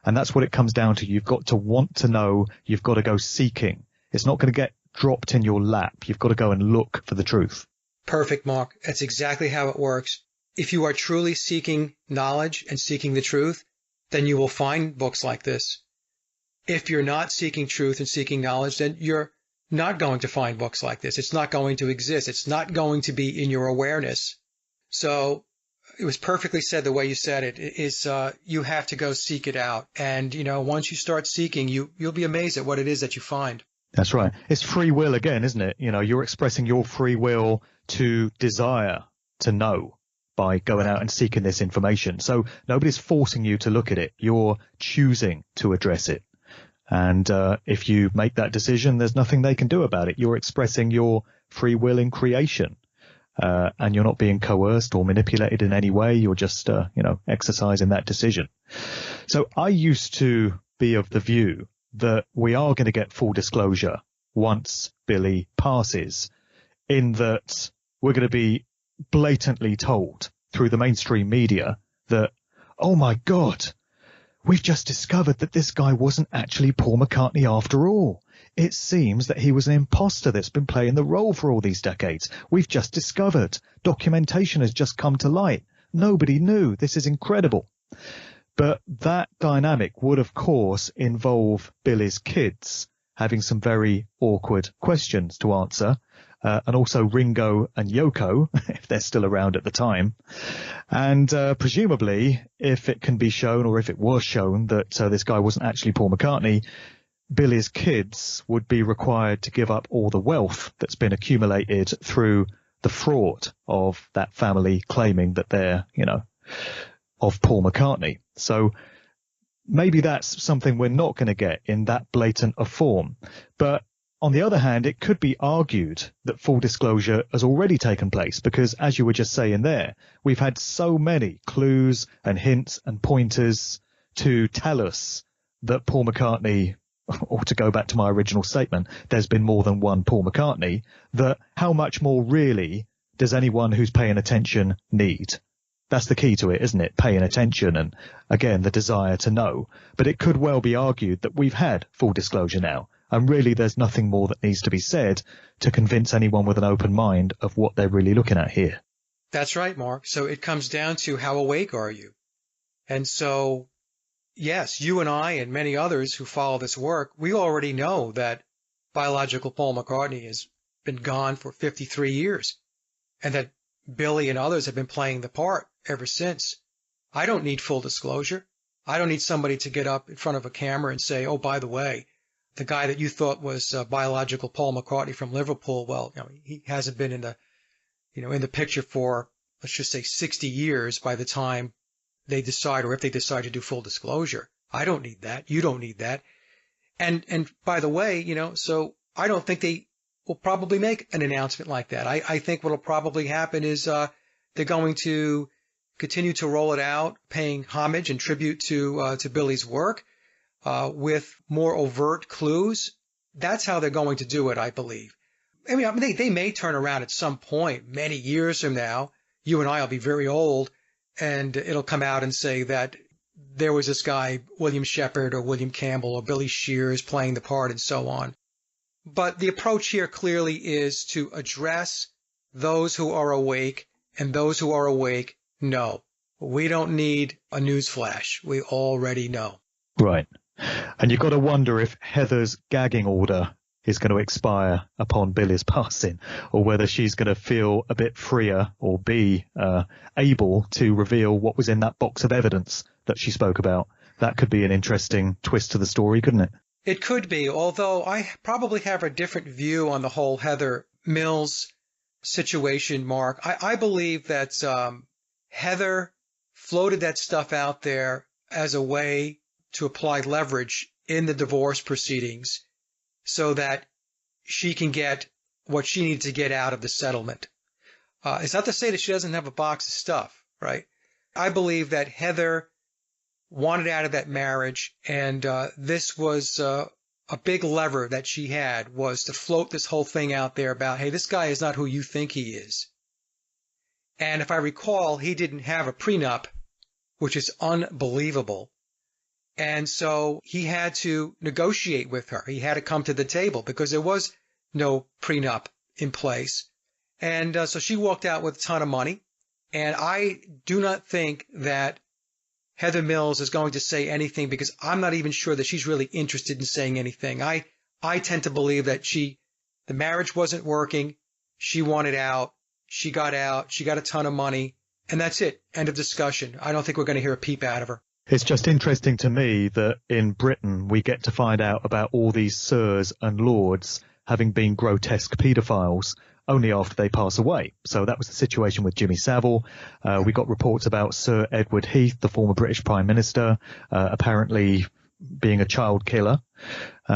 And that's what it comes down to. You've got to want to know. You've got to go seeking. It's not going to get dropped in your lap. You've got to go and look for the truth. Perfect, Mark. That's exactly how it works. If you are truly seeking knowledge and seeking the truth, then you will find books like this. If you're not seeking truth and seeking knowledge, then you're not going to find books like this. It's not going to exist. It's not going to be in your awareness. So it was perfectly said the way you said it, is you have to go seek it out. And, once you start seeking, you'll be amazed at what it is that you find. That's right. It's free will again, isn't it? You're expressing your free will to desire to know by going out and seeking this information. So nobody's forcing you to look at it. You're choosing to address it. And if you make that decision, there's nothing they can do about it. You're expressing your free will in creation, and you're not being coerced or manipulated in any way. You're just, exercising that decision. So I used to be of the view that we are going to get full disclosure once Billy passes, in that we're going to be blatantly told through the mainstream media that, oh my God, we've just discovered that this guy wasn't actually Paul McCartney after all. It seems that he was an imposter that's been playing the role for all these decades. We've just discovered. Documentation has just come to light. Nobody knew. This is incredible. But that dynamic would, of course, involve Billy's kids having some very awkward questions to answer, and also Ringo and Yoko, if they're still around at the time. And presumably, if it can be shown, or if it was shown, that this guy wasn't actually Paul McCartney, Billy's kids would be required to give up all the wealth that's been accumulated through the fraud of that family claiming that they're, of Paul McCartney. So maybe that's something we're not going to get in that blatant a form. But on the other hand, it could be argued that full disclosure has already taken place because, as you were just saying there, we've had so many clues and hints and pointers to tell us that Paul McCartney, or to go back to my original statement, there's been more than one Paul McCartney, that how much more really does anyone who's paying attention need? That's the key to it, isn't it? Paying attention and, again, the desire to know. But it could well be argued that we've had full disclosure now, and really there's nothing more that needs to be said to convince anyone with an open mind of what they're really looking at here. That's right, Mark. So it comes down to how awake are you? And so, yes, you and I and many others who follow this work, we already know that biological Paul McCartney has been gone for 53 years, and that Billy and others have been playing the part ever since. I don't need full disclosure. I don't need somebody to get up in front of a camera and say, oh, by the way, the guy that you thought was biological Paul McCartney from Liverpool, well, he hasn't been in the picture for, let's just say 60 years by the time they decide, or if they decide to do full disclosure. I don't need that. You don't need that. And by the way, so I don't think they will probably make an announcement like that. I think what will probably happen is they're going to continue to roll it out, paying homage and tribute to Billy's work with more overt clues. That's how they're going to do it, I believe. I mean, they may turn around at some point, many years from now. You and I will be very old, and it'll come out and say that there was this guy, William Shepard or William Campbell or Billy Shears playing the part and so on. But the approach here clearly is to address those who are awake, and those who are awake know. We don't need a news flash. We already know. Right. And you've got to wonder if Heather's gagging order is going to expire upon Billy's passing, or whether she's going to feel a bit freer or be able to reveal what was in that box of evidence that she spoke about. That could be an interesting twist to the story, couldn't it? It could be, although I probably have a different view on the whole Heather Mills situation, Mark. I believe that Heather floated that stuff out there as a way to apply leverage in the divorce proceedings so that she can get what she needs to get out of the settlement. It's not to say that she doesn't have a box of stuff, right? I believe that Heather wanted out of that marriage, and this was a big lever that she had, was to float this whole thing out there about, hey, this guy is not who you think he is. And if I recall, he didn't have a prenup, which is unbelievable. And so he had to negotiate with her. He had to come to the table because there was no prenup in place. And so she walked out with a ton of money. And I do not think that Heather Mills is going to say anything, because I'm not even sure that she's really interested in saying anything. I tend to believe that the marriage wasn't working. She wanted out. She got a ton of money, and that's it. End of discussion. I don't think we're going to hear a peep out of her. It's just interesting to me that in Britain we get to find out about all these sirs and lords having been grotesque paedophiles only after they pass away. So that was the situation with Jimmy Savile. We got reports about Sir Edward Heath, the former British Prime Minister, apparently being a child killer.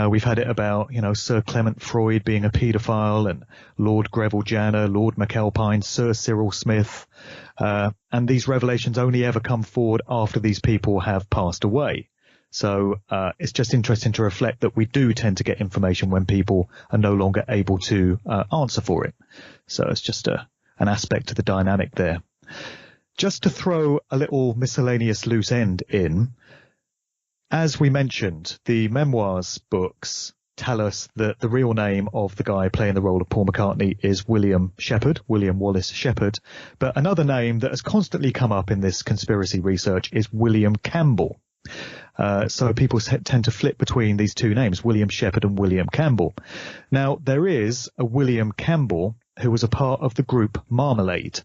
We've had it about, Sir Clement Freud being a paedophile, and Lord Greville Janner, Lord McAlpine, Sir Cyril Smith. And these revelations only ever come forward after these people have passed away. So it's just interesting to reflect that we do tend to get information when people are no longer able to answer for it. So it's just an aspect to the dynamic there. Just to throw a little miscellaneous loose end in, as we mentioned, the memoirs books tell us that the real name of the guy playing the role of Paul McCartney is William Shepherd, William Wallace Shepherd. But another name that has constantly come up in this conspiracy research is William Campbell. So people tend to flip between these two names, William Shepherd and William Campbell. Now, there is a William Campbell who was a part of the group Marmalade,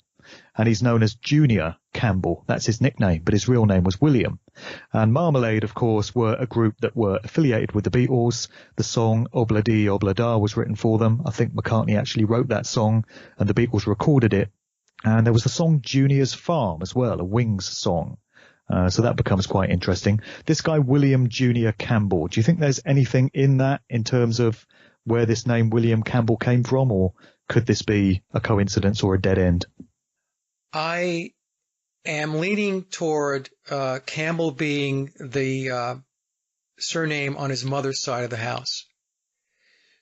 and he's known as Junior Campbell. That's his nickname, but his real name was William. And Marmalade, of course, were a group that were affiliated with the Beatles. The song Obla-Dee Obla-Da was written for them. I think McCartney actually wrote that song, and the Beatles recorded it. And there was the song Junior's Farm as well, a Wings song. So that becomes quite interesting. This guy, William Junior Campbell, do you think there's anything in that in terms of where this name William Campbell came from, or could this be a coincidence or a dead end? I am leaning toward Campbell being the surname on his mother's side of the house.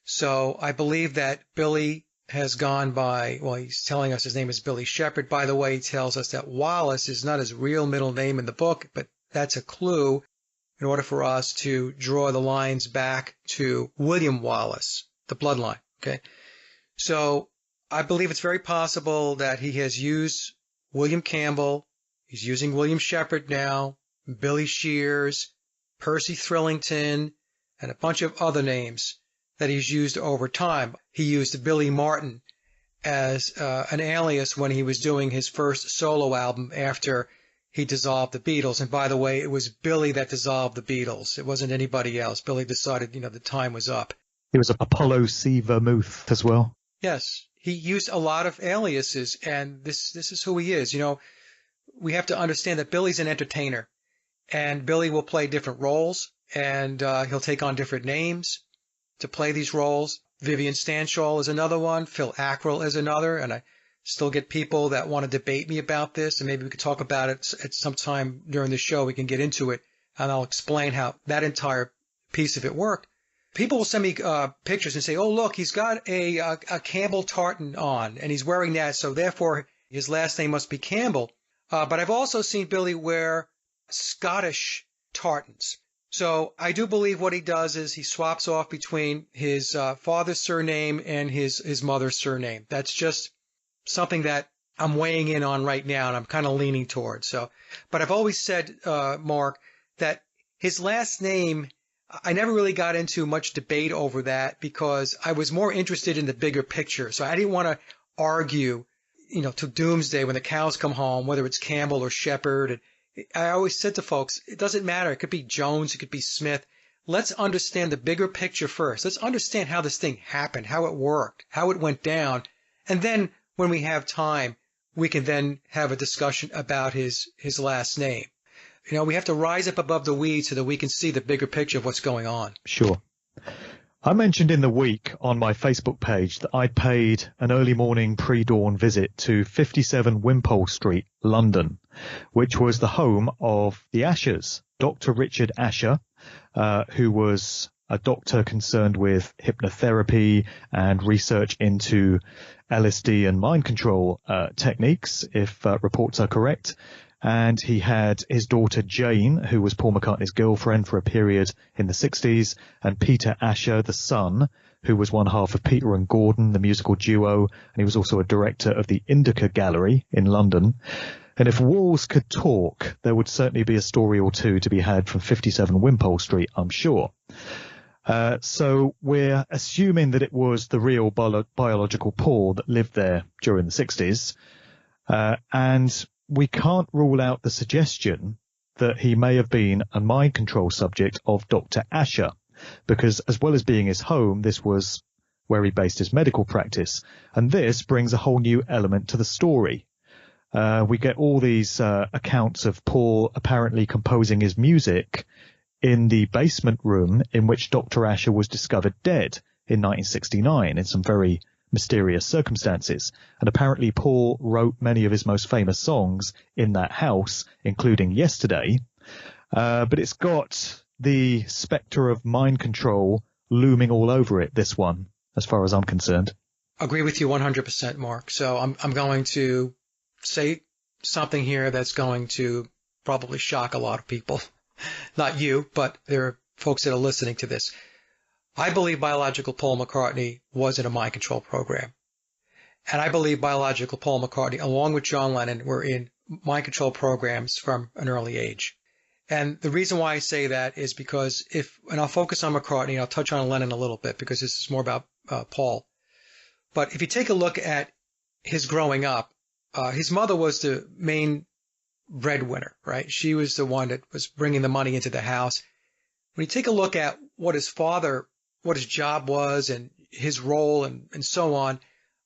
So I believe that Billy has gone by, well, he's telling us his name is Billy Shepherd. By the way, he tells us that Wallace is not his real middle name in the book, but that's a clue in order for us to draw the lines back to William Wallace, the bloodline. Okay. So I believe it's very possible that he has used William Campbell. He's using William Shepherd now, Billy Shears, Percy Thrillington, and a bunch of other names that he's used over time. He used Billy Martin as an alias when he was doing his first solo album after he dissolved the Beatles. And by the way, it was Billy that dissolved the Beatles. It wasn't anybody else. Billy decided, the time was up. It was Apollo C. Vermouth as well. Yes. He used a lot of aliases, and this is who he is. We have to understand that Billy's an entertainer, and Billy will play different roles, and he'll take on different names to play these roles. Vivian Stanshall is another one. Phil Ackrell is another. And I still get people that want to debate me about this, and maybe we could talk about it at some time during the show. We can get into it, and I'll explain how that entire piece of it worked. People will send me pictures and say, oh, look, he's got a Campbell tartan on, and he's wearing that, so therefore his last name must be Campbell. But I've also seen Billy wear Scottish tartans. So I do believe what he does is he swaps off between his father's surname and his mother's surname. That's just something that I'm weighing in on right now, and I'm kind of leaning towards. So, but I've always said, Mark, that his last name, I never really got into much debate over that because I was more interested in the bigger picture. So I didn't want to argue, to doomsday when the cows come home, whether it's Campbell or Shepherd. And I always said to folks, it doesn't matter. It could be Jones. It could be Smith. let's understand the bigger picture first. Let's understand how this thing happened, how it worked, how it went down. And then when we have time, we can then have a discussion about his last name. You know, we have to rise up above the weeds so that we can see the bigger picture of what's going on. Sure. I mentioned in the week on my Facebook page that I paid an early morning pre-dawn visit to 57 Wimpole Street, London, which was the home of the Ashers, Dr. Richard Asher, who was a doctor concerned with hypnotherapy and research into LSD and mind control techniques, if reports are correct. And he had his daughter Jane, who was Paul McCartney's girlfriend for a period in the 60s, and Peter Asher, the son, who was one half of Peter and Gordon, the musical duo, and he was also a director of the Indica Gallery in London. And if walls could talk, there would certainly be a story or two to be had from 57 Wimpole Street, I'm sure. So we're assuming that it was the real biological Paul that lived there during the 60s. And we can't rule out the suggestion that he may have been a mind control subject of Dr. Asher, because as well as being his home, this was where he based his medical practice. And this brings a whole new element to the story. We get all these accounts of Paul apparently composing his music in the basement room in which Dr. Asher was discovered dead in 1969 in some very mysterious circumstances. And apparently Paul wrote many of his most famous songs in that house, including Yesterday. But it's got the spectre of mind control looming all over it, this one, as far as I'm concerned. Agree with you 100%, Mark. So I'm going to say something here that's going to probably shock a lot of people. Not you, but there are folks that are listening to this. I believe biological Paul McCartney was in a mind control program. And I believe biological Paul McCartney, along with John Lennon, were in mind control programs from an early age. And the reason why I say that is because and I'll focus on McCartney, and I'll touch on Lennon a little bit because this is more about Paul. But if you take a look at his growing up, his mother was the main breadwinner, right? She was the one that was bringing the money into the house. When you take a look at what his job was and his role and so on,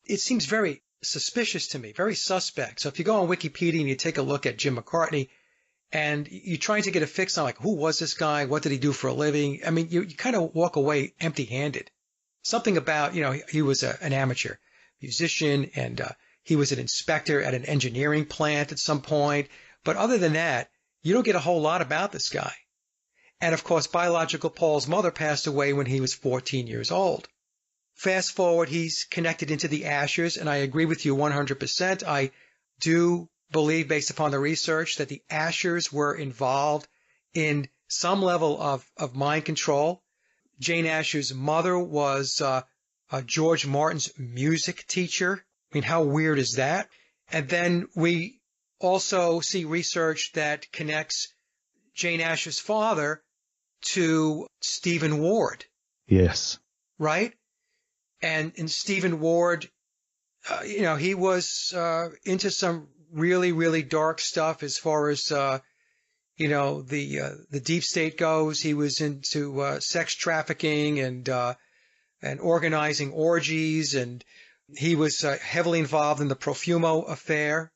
it seems very suspicious to me, very suspect. So if you go on Wikipedia and you take a look at Jim McCartney and you're trying to get a fix on like, who was this guy? What did he do for a living? I mean, you kind of walk away empty-handed. Something about, he was an amateur musician and he was an inspector at an engineering plant at some point. But other than that, you don't get a whole lot about this guy. And of course, biological Paul's mother passed away when he was 14 years old. Fast forward, he's connected into the Ashers, and I agree with you 100%. I do believe, based upon the research, that the Ashers were involved in some level of mind control. Jane Asher's mother was George Martin's music teacher. I mean, how weird is that? And then we also see research that connects Jane Asher's father to Stephen Ward. Yes. Right? And Stephen Ward, he was into some really, really dark stuff as far as, the deep state goes. He was into sex trafficking and organizing orgies, and he was heavily involved in the Profumo affair.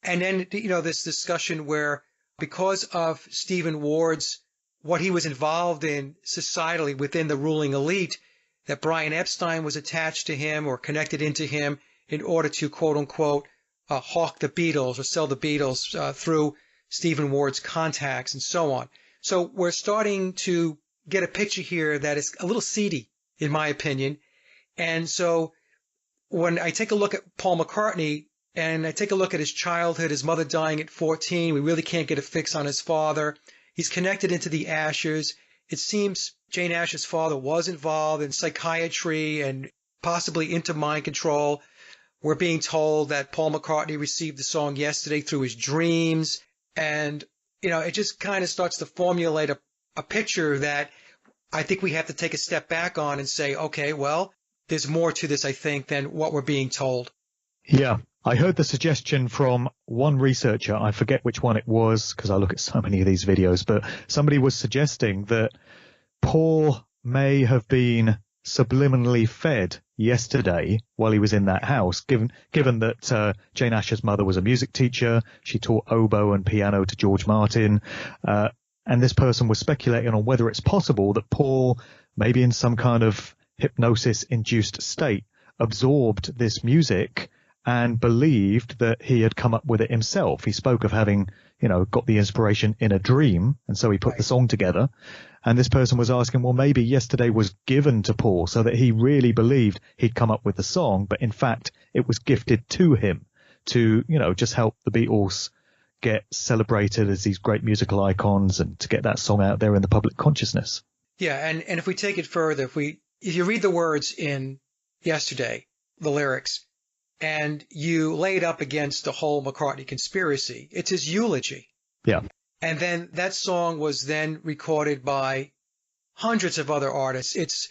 And then, this discussion where because of Stephen Ward's, what he was involved in societally within the ruling elite, that Brian Epstein was attached to him or connected into him in order to, quote unquote, hawk the Beatles or sell the Beatles through Stephen Ward's contacts and so on. So we're starting to get a picture here that is a little seedy, in my opinion. And so when I take a look at Paul McCartney and I take a look at his childhood, his mother dying at 14, we really can't get a fix on his father. He's connected into the Ashers. It seems Jane Asher's father was involved in psychiatry and possibly into mind control. We're being told that Paul McCartney received the song Yesterday through his dreams. And, it just kind of starts to formulate a picture that I think we have to take a step back on and say, okay, well, there's more to this, I think, than what we're being told. Yeah. I heard the suggestion from one researcher, I forget which one it was because I look at so many of these videos, but somebody was suggesting that Paul may have been subliminally fed yesterday while he was in that house, given that Jane Asher's mother was a music teacher. She taught oboe and piano to George Martin. And this person was speculating on whether it's possible that Paul, maybe in some kind of hypnosis-induced state, absorbed this music and believed that he had come up with it himself. He spoke of having, got the inspiration in a dream, and so he put the song together. And this person was asking, well, maybe yesterday was given to Paul so that he really believed he'd come up with the song, but in fact it was gifted to him to, just help the Beatles get celebrated as these great musical icons and to get that song out there in the public consciousness. Yeah, and if we take it further, if you read the words in Yesterday, the lyrics, and you lay it up against the whole McCartney conspiracy, it's his eulogy. Yeah. And then that song was then recorded by hundreds of other artists. It's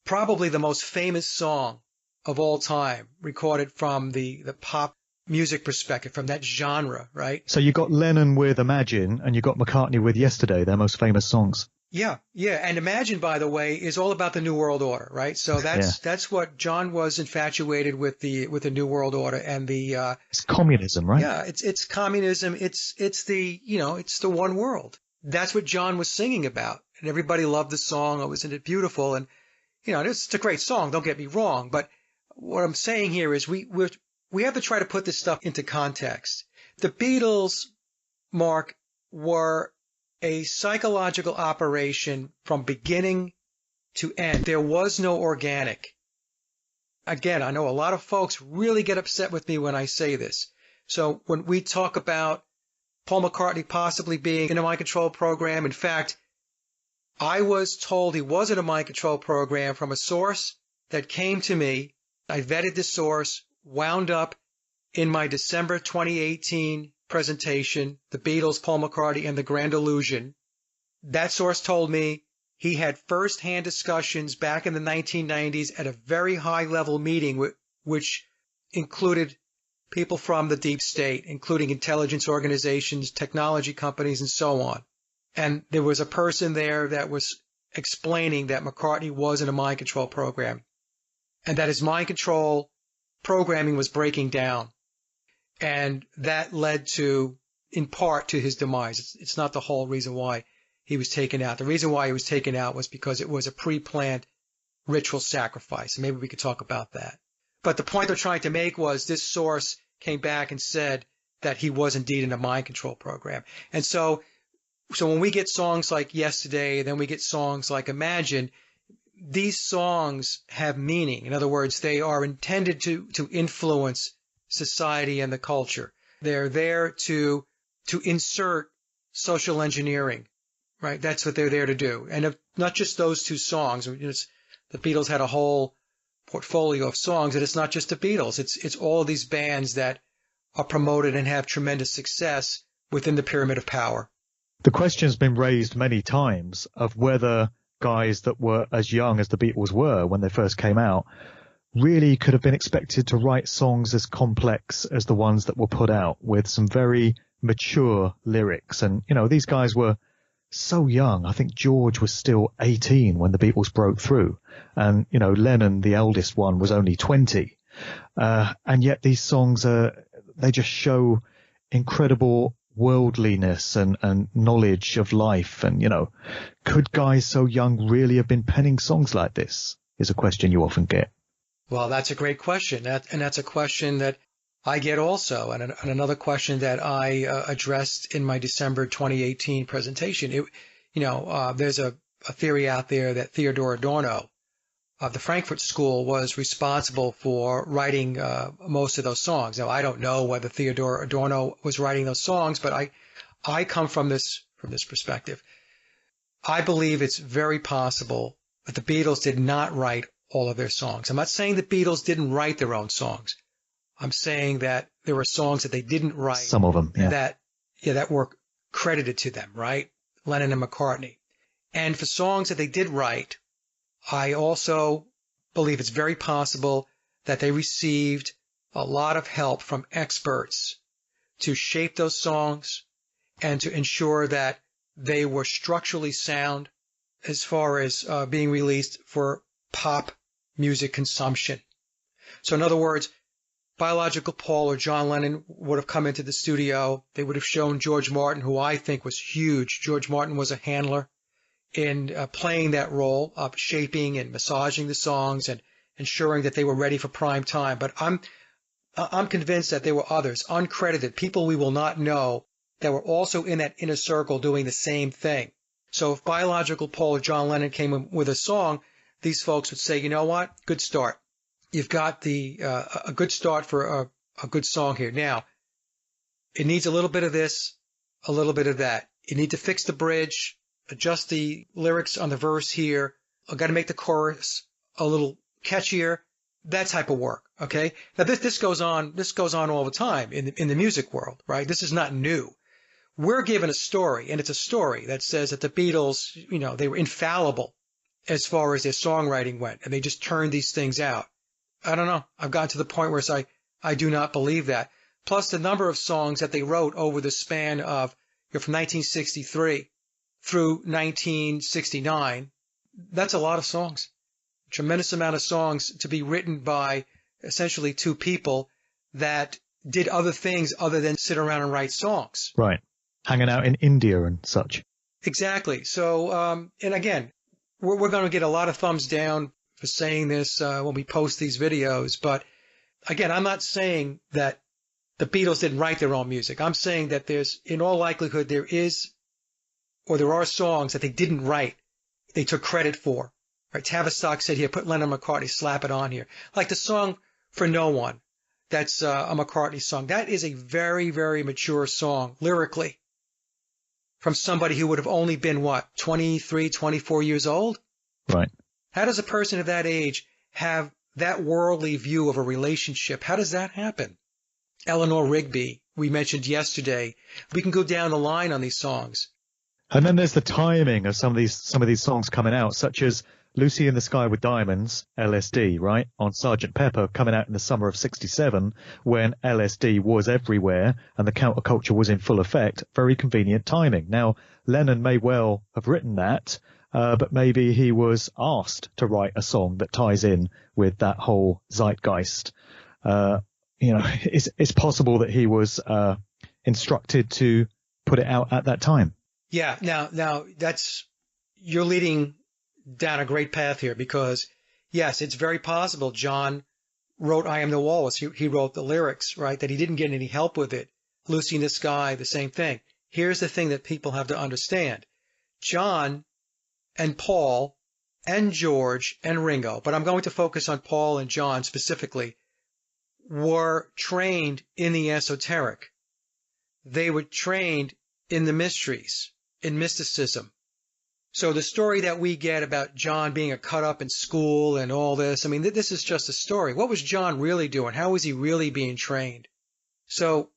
probably the most famous song of all time, recorded from the pop music perspective, from that genre, right? So you got Lennon with Imagine and you got McCartney with Yesterday, their most famous songs. Yeah. And Imagine, by the way, is all about the New World Order, right? So that's what John was infatuated with the New World Order and the it's communism, right? Yeah, it's communism. It's the one world. That's what John was singing about, and everybody loved the song. Oh, isn't it beautiful? And it's a great song. Don't get me wrong, but what I'm saying here is we have to try to put this stuff into context. The Beatles, Mark, were a psychological operation from beginning to end. There was no organic. Again, I know a lot of folks really get upset with me when I say this. So when we talk about Paul McCartney possibly being in a mind control program, in fact, I was told he was in a mind control program from a source that came to me. I vetted the source, wound up in my December 2018 presentation, The Beatles, Paul McCartney, and the Grand Illusion. That source told me he had first-hand discussions back in the 1990s at a very high-level meeting, which included people from the deep state, including intelligence organizations, technology companies, and so on. And there was a person there that was explaining that McCartney was in a mind control program and that his mind control programming was breaking down. And that led in part to his demise. It's not the whole reason why he was taken out. The reason why he was taken out was because it was a pre-planned ritual sacrifice. And maybe we could talk about that. But the point they're trying to make was this source came back and said that he was indeed in a mind control program. And so when we get songs like Yesterday, then we get songs like Imagine, these songs have meaning. In other words, they are intended to influence society and the culture. They're there to insert social engineering, right? That's what they're there to do. And not just those two songs. The Beatles had a whole portfolio of songs, and it's not just the Beatles. It's all of these bands that are promoted and have tremendous success within the pyramid of power. The question's been raised many times of whether guys that were as young as the Beatles were when they first came out really could have been expected to write songs as complex as the ones that were put out, with some very mature lyrics. And, these guys were so young. I think George was still 18 when the Beatles broke through. And, Lennon, the eldest one, was only 20. And yet these songs they just show incredible worldliness and knowledge of life. And, could guys so young really have been penning songs like this, is a question you often get. Well, that's a great question. And that's a question that I get also. And another question that I addressed in my December 2018 presentation. There's a theory out there that Theodor Adorno of the Frankfurt School was responsible for writing most of those songs. Now, I don't know whether Theodor Adorno was writing those songs, but I come from this perspective. I believe it's very possible that the Beatles did not write all of their songs. I'm not saying the Beatles didn't write their own songs. I'm saying that there were songs that they didn't write. Some of them, yeah. That were credited to them, right? Lennon and McCartney. And for songs that they did write, I also believe it's very possible that they received a lot of help from experts to shape those songs and to ensure that they were structurally sound as far as being released for pop music consumption. So in other words, biological Paul or John Lennon would have come into the studio. They would have shown George Martin, who I think was huge. George Martin was a handler in playing that role of shaping and massaging the songs and ensuring that they were ready for prime time. But I'm convinced that there were others, uncredited, people we will not know, that were also in that inner circle doing the same thing. So if biological Paul or John Lennon came in with a song, these folks would say, you know what? Good start. You've got a good start for a good song here. Now, it needs a little bit of this, a little bit of that. You need to fix the bridge, adjust the lyrics on the verse here. I've got to make the chorus a little catchier. That type of work. Okay. Now this goes on all the time in the music world, right? This is not new. We're given a story, and it's a story that says that the Beatles, they were infallible as far as their songwriting went, and they just turned these things out. I don't know. I've gotten to the point where I do not believe that. Plus the number of songs that they wrote over the span of from 1963 through 1969, that's a lot of songs. Tremendous amount of songs to be written by essentially two people that did other things other than sit around and write songs. Right. Hanging out in India and such. Exactly. So, and again, we're going to get a lot of thumbs down for saying this when we post these videos. But again, I'm not saying that the Beatles didn't write their own music. I'm saying that in all likelihood, there are songs that they didn't write. They took credit for. Right? Tavistock said here, put Lennon and McCartney, slap it on here. Like the song For No One. That's a McCartney song. That is a very, very mature song lyrically from somebody who would have only been, 23, 24 years old? Right. How does a person of that age have that worldly view of a relationship? How does that happen? Eleanor Rigby, we mentioned yesterday. We can go down the line on these songs. And then there's the timing of some of these songs coming out, such as Lucy in the Sky with Diamonds, LSD, right, on Sgt. Pepper, coming out in the summer of 67 when LSD was everywhere and the counterculture was in full effect. Very convenient timing. Now, Lennon may well have written that, but maybe he was asked to write a song that ties in with that whole zeitgeist. It's possible that he was instructed to put it out at that time. Yeah. Now you're leading down a great path here because, yes, it's very possible John wrote I Am the Walrus. He wrote the lyrics, right, that he didn't get any help with it. Lucy in the Sky, the same thing. Here's the thing that people have to understand. John and Paul and George and Ringo, but I'm going to focus on Paul and John specifically, were trained in the esoteric. They were trained in the mysteries, in mysticism. So the story that we get about John being a cut up in school and all this, I mean, this is just a story. What was John really doing? How was he really being trained? So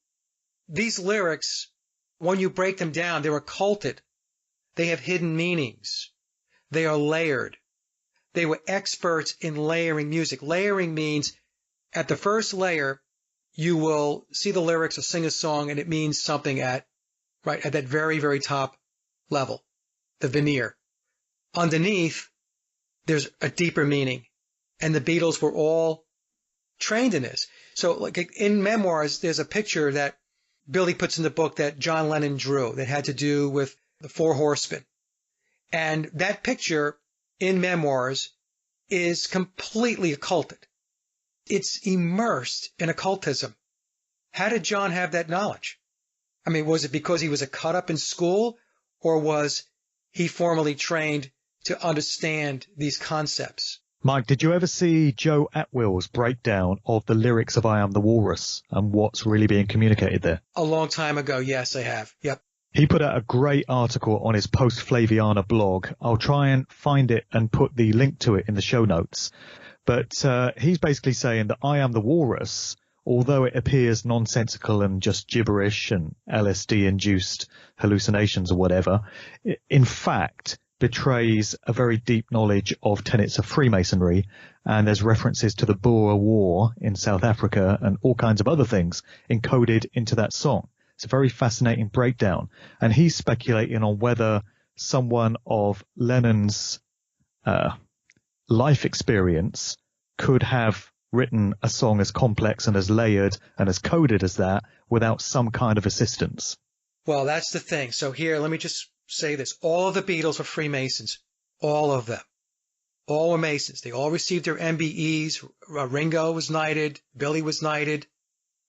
these lyrics, when you break them down, they're occulted. They have hidden meanings. They are layered. They were experts in layering music. Layering means at the first layer, you will see the lyrics or sing a song and it means something at that very, very top level, the veneer. Underneath, there's a deeper meaning. And the Beatles were all trained in this. So like in Memoirs, there's a picture that Billy puts in the book that John Lennon drew that had to do with the Four Horsemen. And that picture in Memoirs is completely occulted. It's immersed in occultism. How did John have that knowledge? I mean, was it because he was a cut up in school, or was he formally trained to understand these concepts? Mike, did you ever see Joe Atwill's breakdown of the lyrics of I Am the Walrus and what's really being communicated there? A long time ago, yes, I have. Yep. He put out a great article on his Post-Flaviana blog. I'll try and find it and put the link to it in the show notes. But he's basically saying that I Am the Walrus, although it appears nonsensical and just gibberish and LSD-induced hallucinations or whatever, in fact betrays a very deep knowledge of tenets of Freemasonry, and there's references to the Boer War in South Africa and all kinds of other things encoded into that song. It's a very fascinating breakdown, and he's speculating on whether someone of Lennon's life experience could have written a song as complex and as layered and as coded as that without some kind of assistance? Well, that's the thing. So here, let me just say this. All of the Beatles were Freemasons. All of them. All were Masons. They all received their MBEs. Ringo was knighted. Billy was knighted.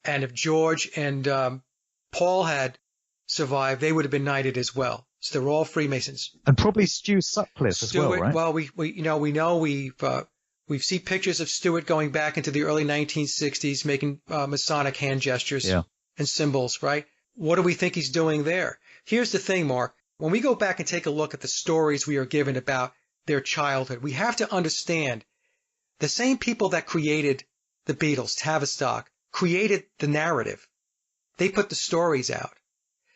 And if George and Paul had survived, they would have been knighted as well. So they're all Freemasons. And probably Stu Sutcliffe as well, right? Well, we've seen pictures of Stewart going back into the early 1960s, making Masonic hand gestures and symbols, right? What do we think he's doing there? Here's the thing, Mark. When we go back and take a look at the stories we are given about their childhood, we have to understand the same people that created the Beatles, Tavistock, created the narrative. They put the stories out.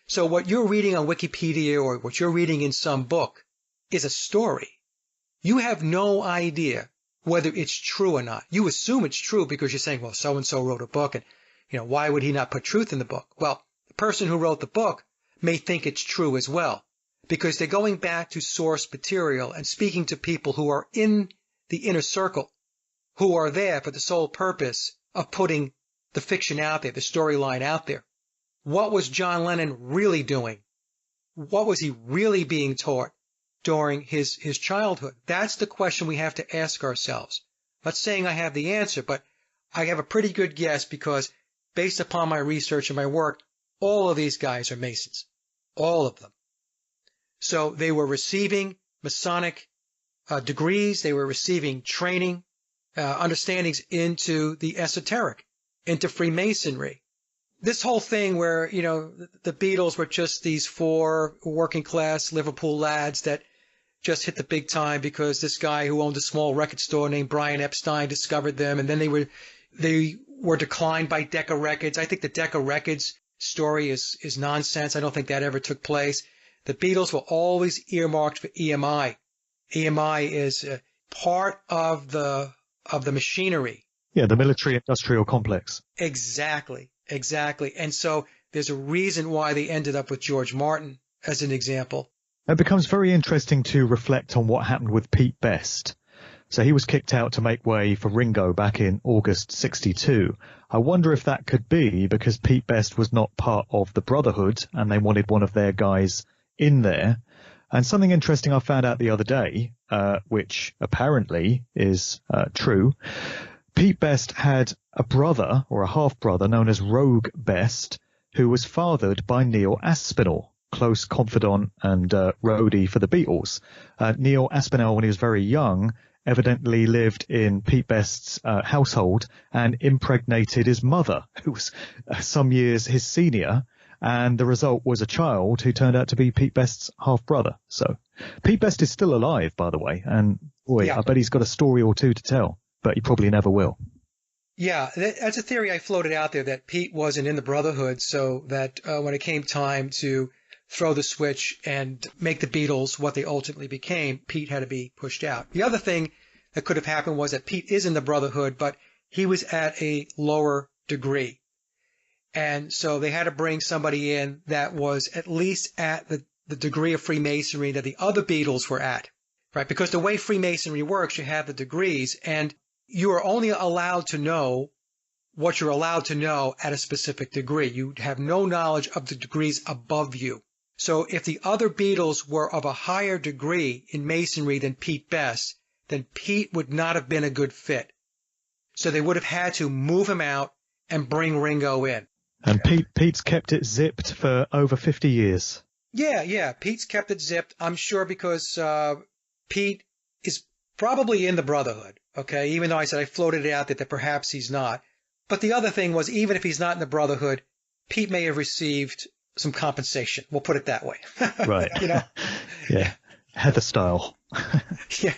So what you're reading on Wikipedia or what you're reading in some book is a story. You have no idea whether it's true or not. You assume it's true because you're saying, well, so-and-so wrote a book, and why would he not put truth in the book? Well, the person who wrote the book may think it's true as well because they're going back to source material and speaking to people who are in the inner circle, who are there for the sole purpose of putting the fiction out there, the storyline out there. What was John Lennon really doing? What was he really being taught during his childhood? That's the question we have to ask ourselves. I'm not saying I have the answer, but I have a pretty good guess because based upon my research and my work, all of these guys are Masons. All of them. So they were receiving Masonic degrees. They were receiving training, understandings into the esoteric, into Freemasonry. This whole thing where, the Beatles were just these four working class Liverpool lads that just hit the big time because this guy who owned a small record store named Brian Epstein discovered them, and then they were declined by Decca Records. I think the Decca Records story is nonsense. I don't think that ever took place. The Beatles were always earmarked for EMI. EMI is part of the machinery. Yeah, the military-industrial complex. Exactly. And so there's a reason why they ended up with George Martin as an example. It becomes very interesting to reflect on what happened with Pete Best. So he was kicked out to make way for Ringo back in August 1962. I wonder if that could be because Pete Best was not part of the Brotherhood and they wanted one of their guys in there. And something interesting I found out the other day, which apparently is true. Pete Best had a brother or a half-brother known as Rogue Best, who was fathered by Neil Aspinall, close confidant and roadie for the Beatles. Neil Aspinall, when he was very young, evidently lived in Pete Best's household and impregnated his mother, who was some years his senior, and the result was a child who turned out to be Pete Best's half-brother. So Pete Best is still alive, by the way, and boy, I bet he's got a story or two to tell. But he probably never will. Yeah, that's a theory I floated out there, that Pete wasn't in the Brotherhood, so that when it came time to throw the switch and make the Beatles what they ultimately became, Pete had to be pushed out. The other thing that could have happened was that Pete is in the Brotherhood, but he was at a lower degree. And so they had to bring somebody in that was at least at the degree of Freemasonry that the other Beatles were at, right? Because the way Freemasonry works, you have the degrees, and you are only allowed to know what you're allowed to know at a specific degree. You have no knowledge of the degrees above you. So if the other Beatles were of a higher degree in Masonry than Pete Best, then Pete would not have been a good fit. So they would have had to move him out and bring Ringo in. And Pete's kept it zipped for over 50 years. Yeah. Pete's kept it zipped, I'm sure, because Pete is probably in the Brotherhood, okay, even though I said I floated it out that perhaps he's not. But the other thing was, even if he's not in the Brotherhood, Pete may have received some compensation. We'll put it that way. Right. Yeah. Heather style. Yeah.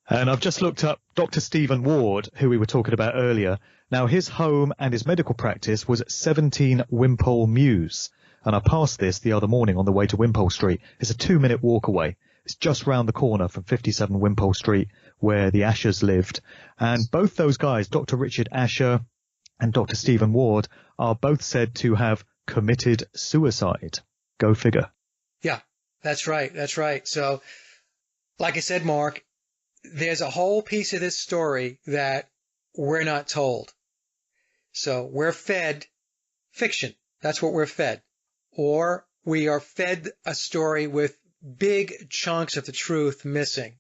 And I've just looked up Dr. Stephen Ward, who we were talking about earlier. Now, his home and his medical practice was at 17 Wimpole Mews. And I passed this the other morning on the way to Wimpole Street. It's a 2-minute walk away. It's just round the corner from 57 Wimpole Street, where the Ashers lived. And both those guys, Dr. Richard Asher and Dr. Stephen Ward, are both said to have committed suicide. Go figure. Yeah. That's right. That's right. So, like I said, Mark, there's a whole piece of this story that we're not told. So we're fed fiction. That's what we're fed. Or we are fed a story with big chunks of the truth missing.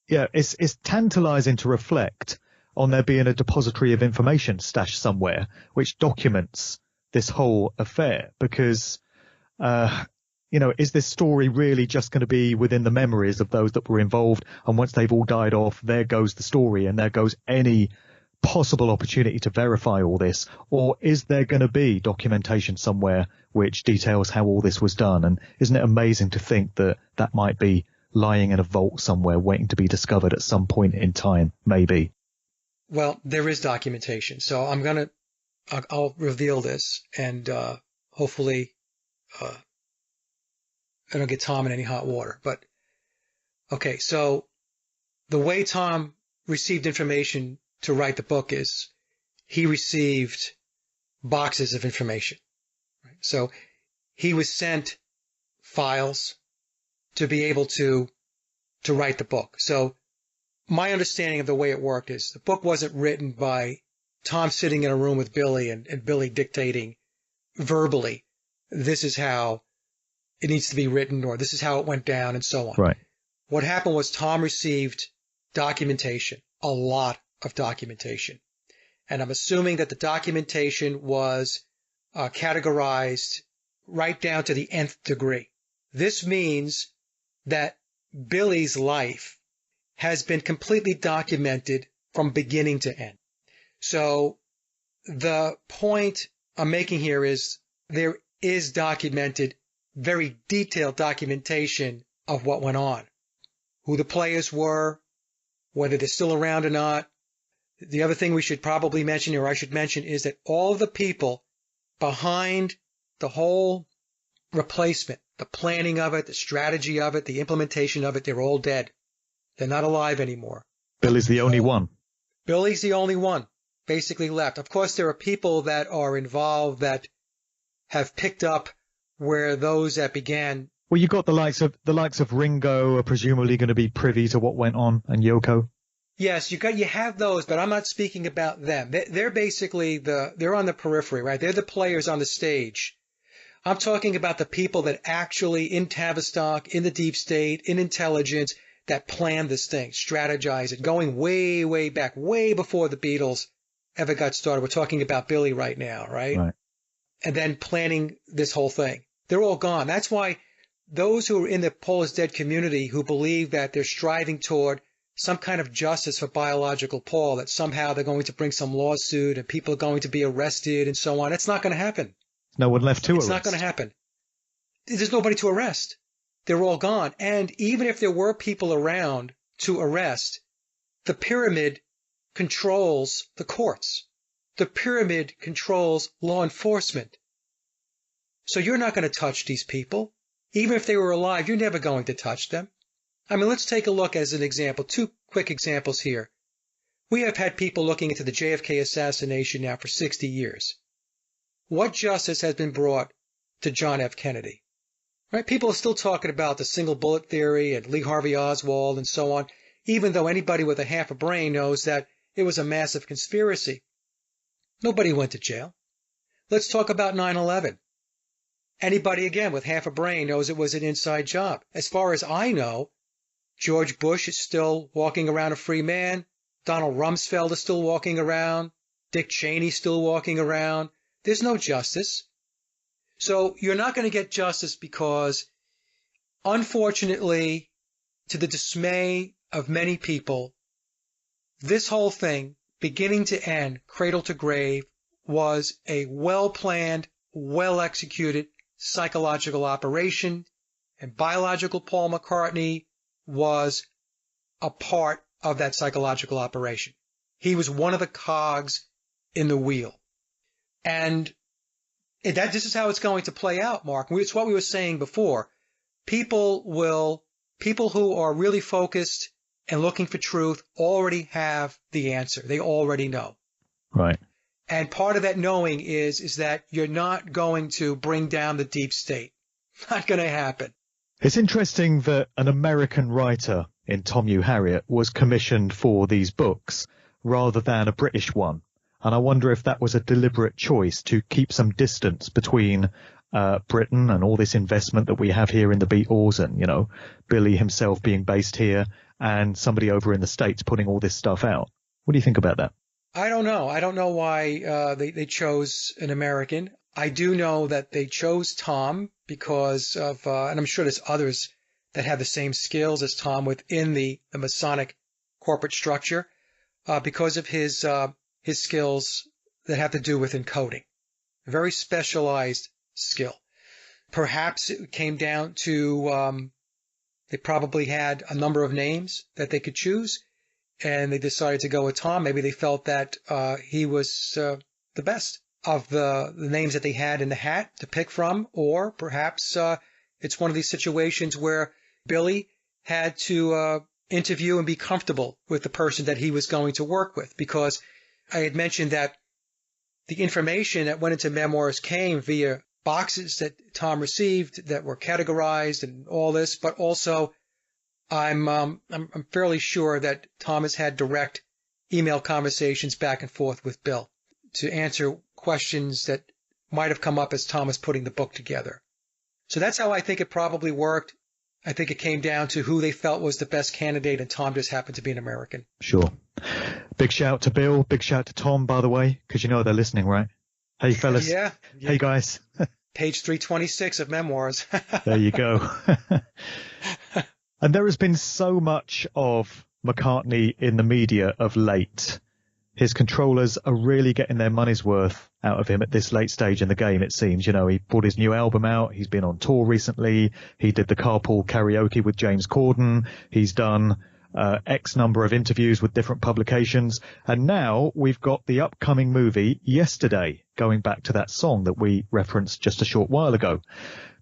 Yeah, it's tantalizing to reflect on there being a depository of information stashed somewhere which documents this whole affair, because is this story really just going to be within the memories of those that were involved, and once they've all died off, there goes the story and there goes any possible opportunity to verify all this? Or is there going to be documentation somewhere which details how all this was done? And isn't it amazing to think that that might be lying in a vault somewhere waiting to be discovered at some point in time, maybe? Well, there is documentation. So I'll reveal this, and hopefully I don't get Tom in any hot water. But okay, so the way Tom received information to write the book is he received boxes of information. Right? So he was sent files to be able to write the book. So my understanding of the way it worked is the book wasn't written by Tom sitting in a room with Billy and Billy dictating verbally, this is how it needs to be written, or this is how it went down, and so on. Right. What happened was Tom received documentation, a lot of documentation. And I'm assuming that the documentation was categorized right down to the nth degree. This means that Billy's life has been completely documented from beginning to end. So the point I'm making here is there is documented, very detailed documentation of what went on, who the players were, whether they're still around or not. The other thing we should probably mention, or I should mention, is that all of the people behind the whole replacement, the planning of it, the strategy of it, the implementation of it, they're all dead. They're not alive anymore. Billy's the only one. Billy's the only one basically left. Of course, there are people that are involved that have picked up where those that began. Well, you got the likes of Ringo are presumably going to be privy to what went on, and Yoko. Yes, you have those, but I'm not speaking about them. They're basically they're on the periphery, right? They're the players on the stage. I'm talking about the people that actually in Tavistock, in the deep state, in intelligence, that planned this thing, strategize it, going way, way back, way before the Beatles ever got started. We're talking about Billy right now, right? Right. And then planning this whole thing. They're all gone. That's why those who are in the Paul is dead community who believe that they're striving toward some kind of justice for biological Paul, that somehow they're going to bring some lawsuit and people are going to be arrested and so on. It's not going to happen. No one left to arrest. It's not going to happen. There's nobody to arrest. They're all gone. And even if there were people around to arrest, the pyramid controls the courts. The pyramid controls law enforcement. So you're not going to touch these people. Even if they were alive, you're never going to touch them. I mean, let's take a look as an example, two quick examples here. We have had people looking into the JFK assassination now for 60 years. What justice has been brought to John F. Kennedy? Right? People are still talking about the single bullet theory and Lee Harvey Oswald and so on, even though anybody with a half a brain knows that it was a massive conspiracy. Nobody went to jail. Let's talk about 9/11. Anybody, again, with half a brain knows it was an inside job. As far as I know, George Bush is still walking around a free man. Donald Rumsfeld is still walking around. Dick Cheney's still walking around. There's no justice. So you're not going to get justice because, unfortunately, to the dismay of many people, this whole thing, beginning to end, cradle to grave, was a well-planned, well-executed psychological operation, and biological Paul McCartney was a part of that psychological operation. He was one of the cogs in the wheel. And this is how it's going to play out, Mark. It's what we were saying before. People who are really focused and looking for truth already have the answer. They already know. Right. And part of that knowing is that you're not going to bring down the deep state. Not going to happen. It's interesting that an American writer in Tom U. Harriot was commissioned for these books rather than a British one. And I wonder if that was a deliberate choice to keep some distance between Britain and all this investment that we have here in the Beatles and, you know, Billy himself being based here and somebody over in the States putting all this stuff out. What do you think about that? I don't know. I don't know why they chose an American. I do know that they chose Tom because of, and I'm sure there's others that have the same skills as Tom within the Masonic corporate structure, because of his skills that have to do with encoding. A very specialized skill. Perhaps it came down to they probably had a number of names that they could choose, and they decided to go with Tom. Maybe they felt that he was the best of the names that they had in the hat to pick from, or perhaps it's one of these situations where Billy had to interview and be comfortable with the person that he was going to work with, because I had mentioned that the information that went into memoirs came via boxes that Tom received that were categorized and all this, but also I'm fairly sure that Tom has had direct email conversations back and forth with Bill to answer questions that might have come up as Tom was putting the book together. So that's how I think it probably worked. I think it came down to who they felt was the best candidate, and Tom just happened to be an American. Sure. Big shout to Bill. Big shout to Tom, by the way, because you know they're listening, right? Hey, fellas. Yeah. Hey, guys. Page 326 of memoirs. There you go. And there has been so much of McCartney in the media of late. His controllers are really getting their money's worth out of him at this late stage in the game, it seems. You know, he brought his new album out. He's been on tour recently. He did the carpool karaoke with James Corden. He's done X number of interviews with different publications. And now we've got the upcoming movie Yesterday, going back to that song that we referenced just a short while ago.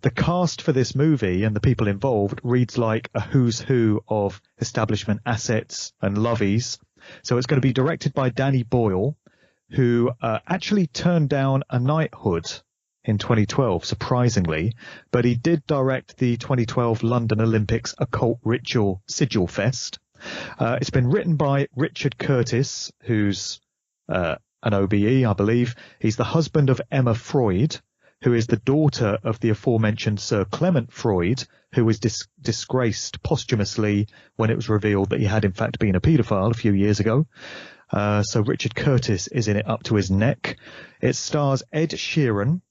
The cast for this movie and the people involved reads like a who's who of establishment assets and lovies. So it's going to be directed by Danny Boyle, who actually turned down a knighthood in 2012, surprisingly, but he did direct the 2012 London Olympics Occult Ritual Sigil Fest. It's been written by Richard Curtis, who's an OBE, I believe. He's the husband of Emma Freud, who is the daughter of the aforementioned Sir Clement Freud, who was disgraced posthumously when it was revealed that he had in fact been a paedophile a few years ago. So Richard Curtis is in it up to his neck. It stars Ed Sheeran,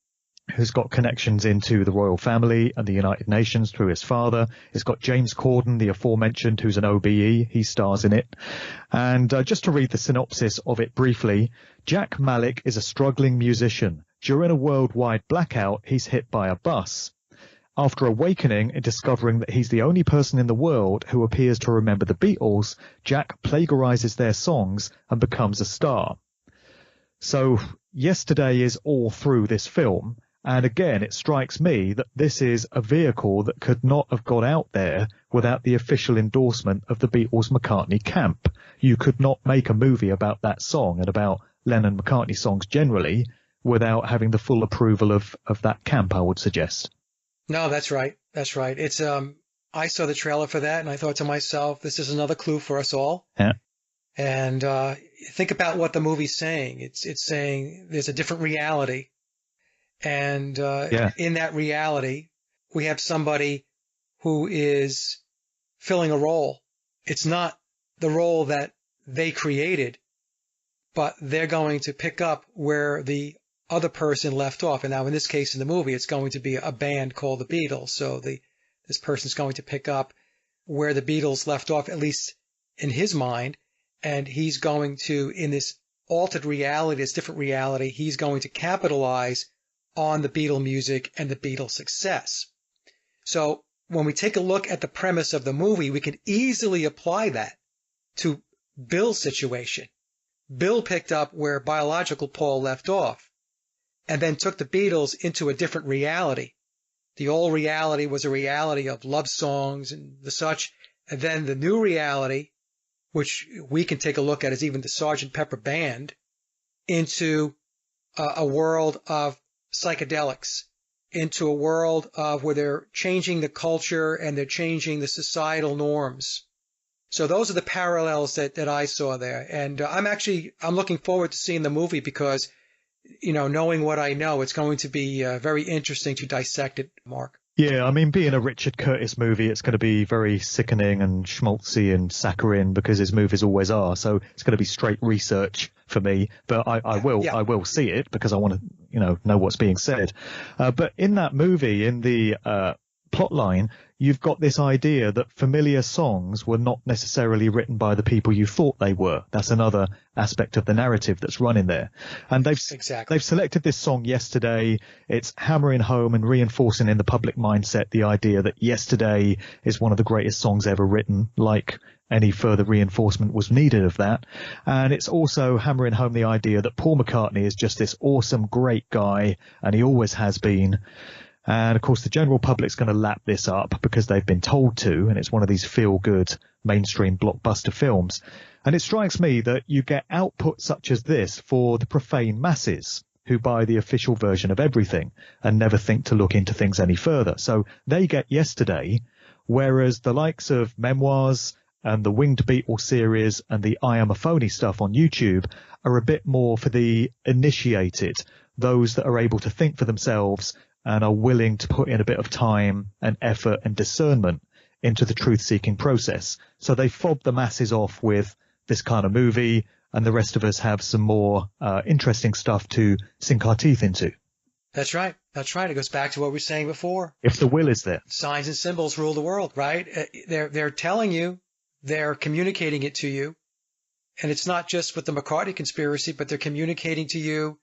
who's got connections into the royal family and the United Nations through his father. It's got James Corden, the aforementioned, who's an OBE. He stars in it. And just to read the synopsis of it briefly, Jack Malik is a struggling musician. During a worldwide blackout, he's hit by a bus. After awakening and discovering that he's the only person in the world who appears to remember the Beatles, Jack plagiarizes their songs and becomes a star. So Yesterday is all through this film. And again, it strikes me that this is a vehicle that could not have got out there without the official endorsement of the Beatles-McCartney camp. You could not make a movie about that song and about Lennon-McCartney songs generally without having the full approval of that camp, I would suggest. No, that's right. That's right. It's I saw the trailer for that and I thought to myself, this is another clue for us all. Yeah. And think about what the movie's saying. It's saying there's a different reality. And in that reality, we have somebody who is filling a role. It's not the role that they created, but they're going to pick up where the other person left off. And now in this case in the movie, it's going to be a band called the Beatles. So this person's going to pick up where the Beatles left off, at least in his mind. And he's going to, in this altered reality, this different reality, he's going to capitalize on the Beatle music and the Beatles success. So when we take a look at the premise of the movie, we can easily apply that to Bill's situation. Bill picked up where biological Paul left off and then took the Beatles into a different reality. The old reality was a reality of love songs and the such, and then the new reality, which we can take a look at as even the Sgt. Pepper Band, into a world of psychedelics, into a world of where they're changing the culture and they're changing the societal norms. So those are the parallels that I saw there. And I'm looking forward to seeing the movie because, knowing what I know, it's going to be very interesting to dissect it, Mark. Yeah, I mean, being a Richard Curtis movie, it's going to be very sickening and schmaltzy and saccharine because his movies always are. So it's going to be straight research for me. But I will see it because I want to, know what's being said. But in that movie, in the plot line, you've got this idea that familiar songs were not necessarily written by the people you thought they were. That's another aspect of the narrative that's running there. And they've selected this song, Yesterday. It's hammering home and reinforcing in the public mindset the idea that Yesterday is one of the greatest songs ever written, like any further reinforcement was needed of that. And it's also hammering home the idea that Paul McCartney is just this awesome, great guy, and he always has been. And, of course, the general public's going to lap this up because they've been told to, and it's one of these feel-good mainstream blockbuster films. And it strikes me that you get output such as this for the profane masses who buy the official version of everything and never think to look into things any further. So they get Yesterday, whereas the likes of Memoirs and the Winged Beatle series and the I Am a Phony stuff on YouTube are a bit more for the initiated, those that are able to think for themselves and are willing to put in a bit of time and effort and discernment into the truth-seeking process. So they fob the masses off with this kind of movie, and the rest of us have some more interesting stuff to sink our teeth into. That's right. That's right. It goes back to what we were saying before. If the will is there. Signs and symbols rule the world, right? They're telling you, they're communicating it to you, and it's not just with the McCartney conspiracy, but they're communicating to you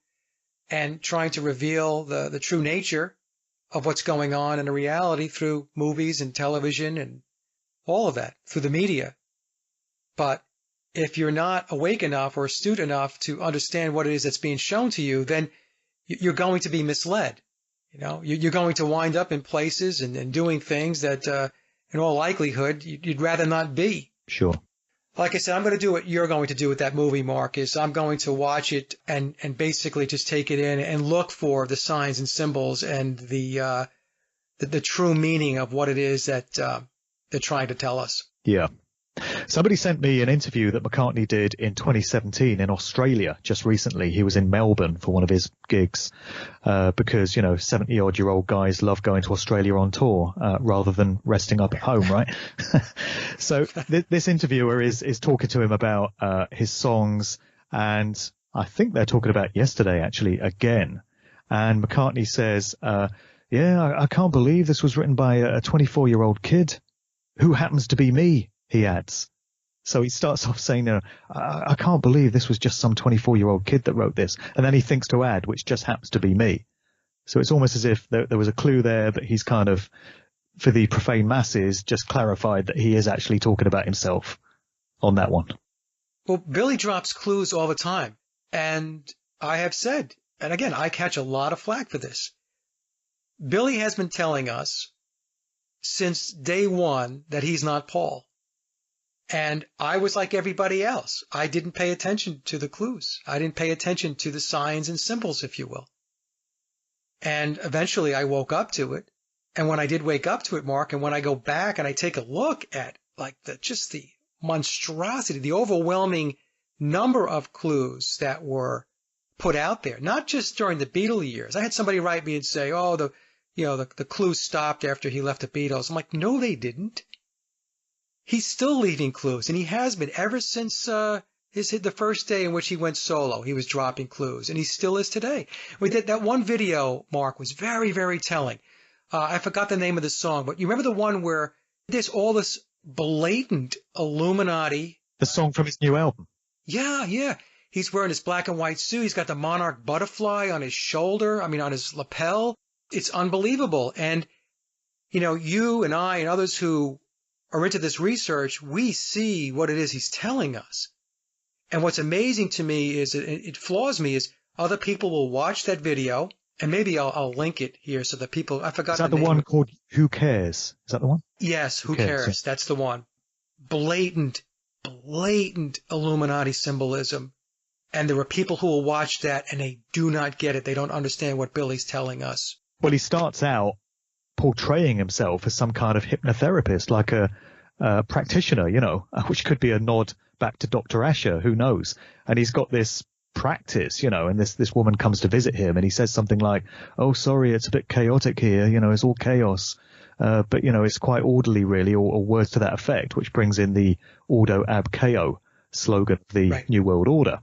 and trying to reveal the true nature of what's going on in the reality through movies and television and all of that, through the media. But if you're not awake enough or astute enough to understand what it is that's being shown to you, then you're going to be misled. You're going to wind up in places and doing things that, in all likelihood, you'd rather not be. Sure. Like I said, I'm going to do what you're going to do with that movie, Mark, is I'm going to watch it and basically just take it in and look for the signs and symbols and the true meaning of what it is that they're trying to tell us. Yeah. Somebody sent me an interview that McCartney did in 2017 in Australia just recently. He was in Melbourne for one of his gigs because, 70-odd-year-old guys love going to Australia on tour rather than resting up at home, right? So this interviewer is talking to him about his songs, and I think they're talking about Yesterday, actually, again. And McCartney says, I can't believe this was written by a 24-year-old kid who happens to be me. He adds. So he starts off saying, I can't believe this was just some 24-year-old kid that wrote this. And then he thinks to add, which just happens to be me. So it's almost as if there was a clue there that he's kind of, for the profane masses, just clarified that he is actually talking about himself on that one. Well, Billy drops clues all the time. And I have said, and again, I catch a lot of flack for this. Billy has been telling us since day one that he's not Paul. And I was like everybody else. I didn't pay attention to the clues. I didn't pay attention to the signs and symbols, if you will. And eventually I woke up to it. And when I did wake up to it, Mark, and when I go back and I take a look at like the monstrosity, the overwhelming number of clues that were put out there, not just during the Beatle years. I had somebody write me and say, the clues stopped after he left the Beatles. I'm like, no, they didn't. He's still leaving clues, and he has been ever since the first day in which he went solo. He was dropping clues, and he still is today. We did that one video, Mark, was very, very telling. I forgot the name of the song, but you remember the one where there's all this blatant Illuminati. The song from his new album. Yeah. He's wearing his black and white suit. He's got the monarch butterfly on his shoulder, on his lapel. It's unbelievable. And, you and I and others who are into this research, we see what it is he's telling us. And what's amazing to me is, it floors me, is other people will watch that video, and maybe I'll link it here so that people, I forgot the name. Is that the one called Who Cares? Is that the one? Yes, Who Cares? Yeah. That's the one. Blatant Illuminati symbolism. And there are people who will watch that and they do not get it. They don't understand what Billy's telling us. Well, he starts out portraying himself as some kind of hypnotherapist, like a practitioner, which could be a nod back to Dr. Asher, who knows? And he's got this practice, and this woman comes to visit him and he says something like, "Oh, sorry, it's a bit chaotic here, it's all chaos. But it's quite orderly really," or words to that effect, which brings in the Ordo ab Chao slogan of the Right. New World Order.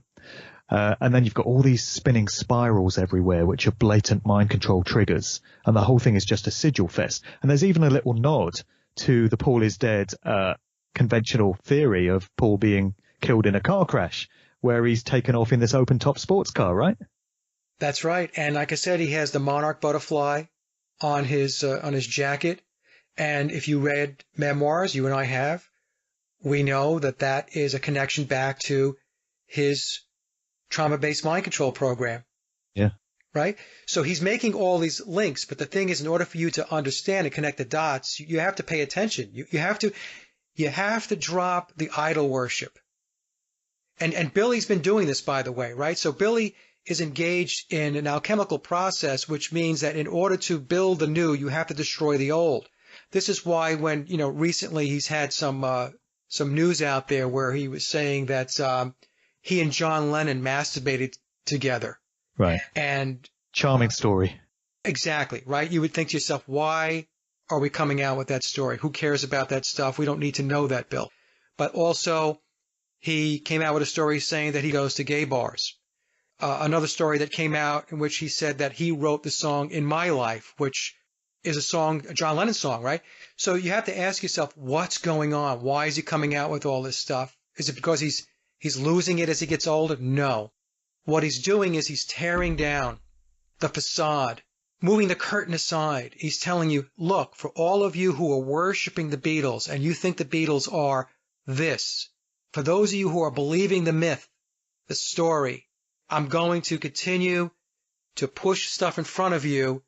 And then you've got all these spinning spirals everywhere, which are blatant mind control triggers. And the whole thing is just a sigil fest. And there's even a little nod to the Paul is dead conventional theory of Paul being killed in a car crash, where he's taken off in this open top sports car, right? That's right. And like I said, he has the monarch butterfly on his jacket. And if you read memoirs, you and I have, we know that that is a connection back to his trauma-based mind control program. Yeah. Right? So he's making all these links, but the thing is, in order for you to understand and connect the dots, you have to pay attention. You have to drop the idol worship. And Billy's been doing this, by the way, right? So Billy is engaged in an alchemical process, which means that in order to build the new, you have to destroy the old. This is why when, recently he's had some news out there where he was saying that he and John Lennon masturbated together. Right. And charming story. Exactly, right? You would think to yourself, why are we coming out with that story? Who cares about that stuff? We don't need to know that, Bill. But also, he came out with a story saying that he goes to gay bars. Another story that came out in which he said that he wrote the song In My Life, which is a John Lennon song, right? So you have to ask yourself, what's going on? Why is he coming out with all this stuff? Is it because he's losing it as he gets older? No. What he's doing is he's tearing down the facade, moving the curtain aside. He's telling you, look, for all of you who are worshiping the Beatles and you think the Beatles are this, for those of you who are believing the myth, the story, I'm going to continue to push stuff in front of you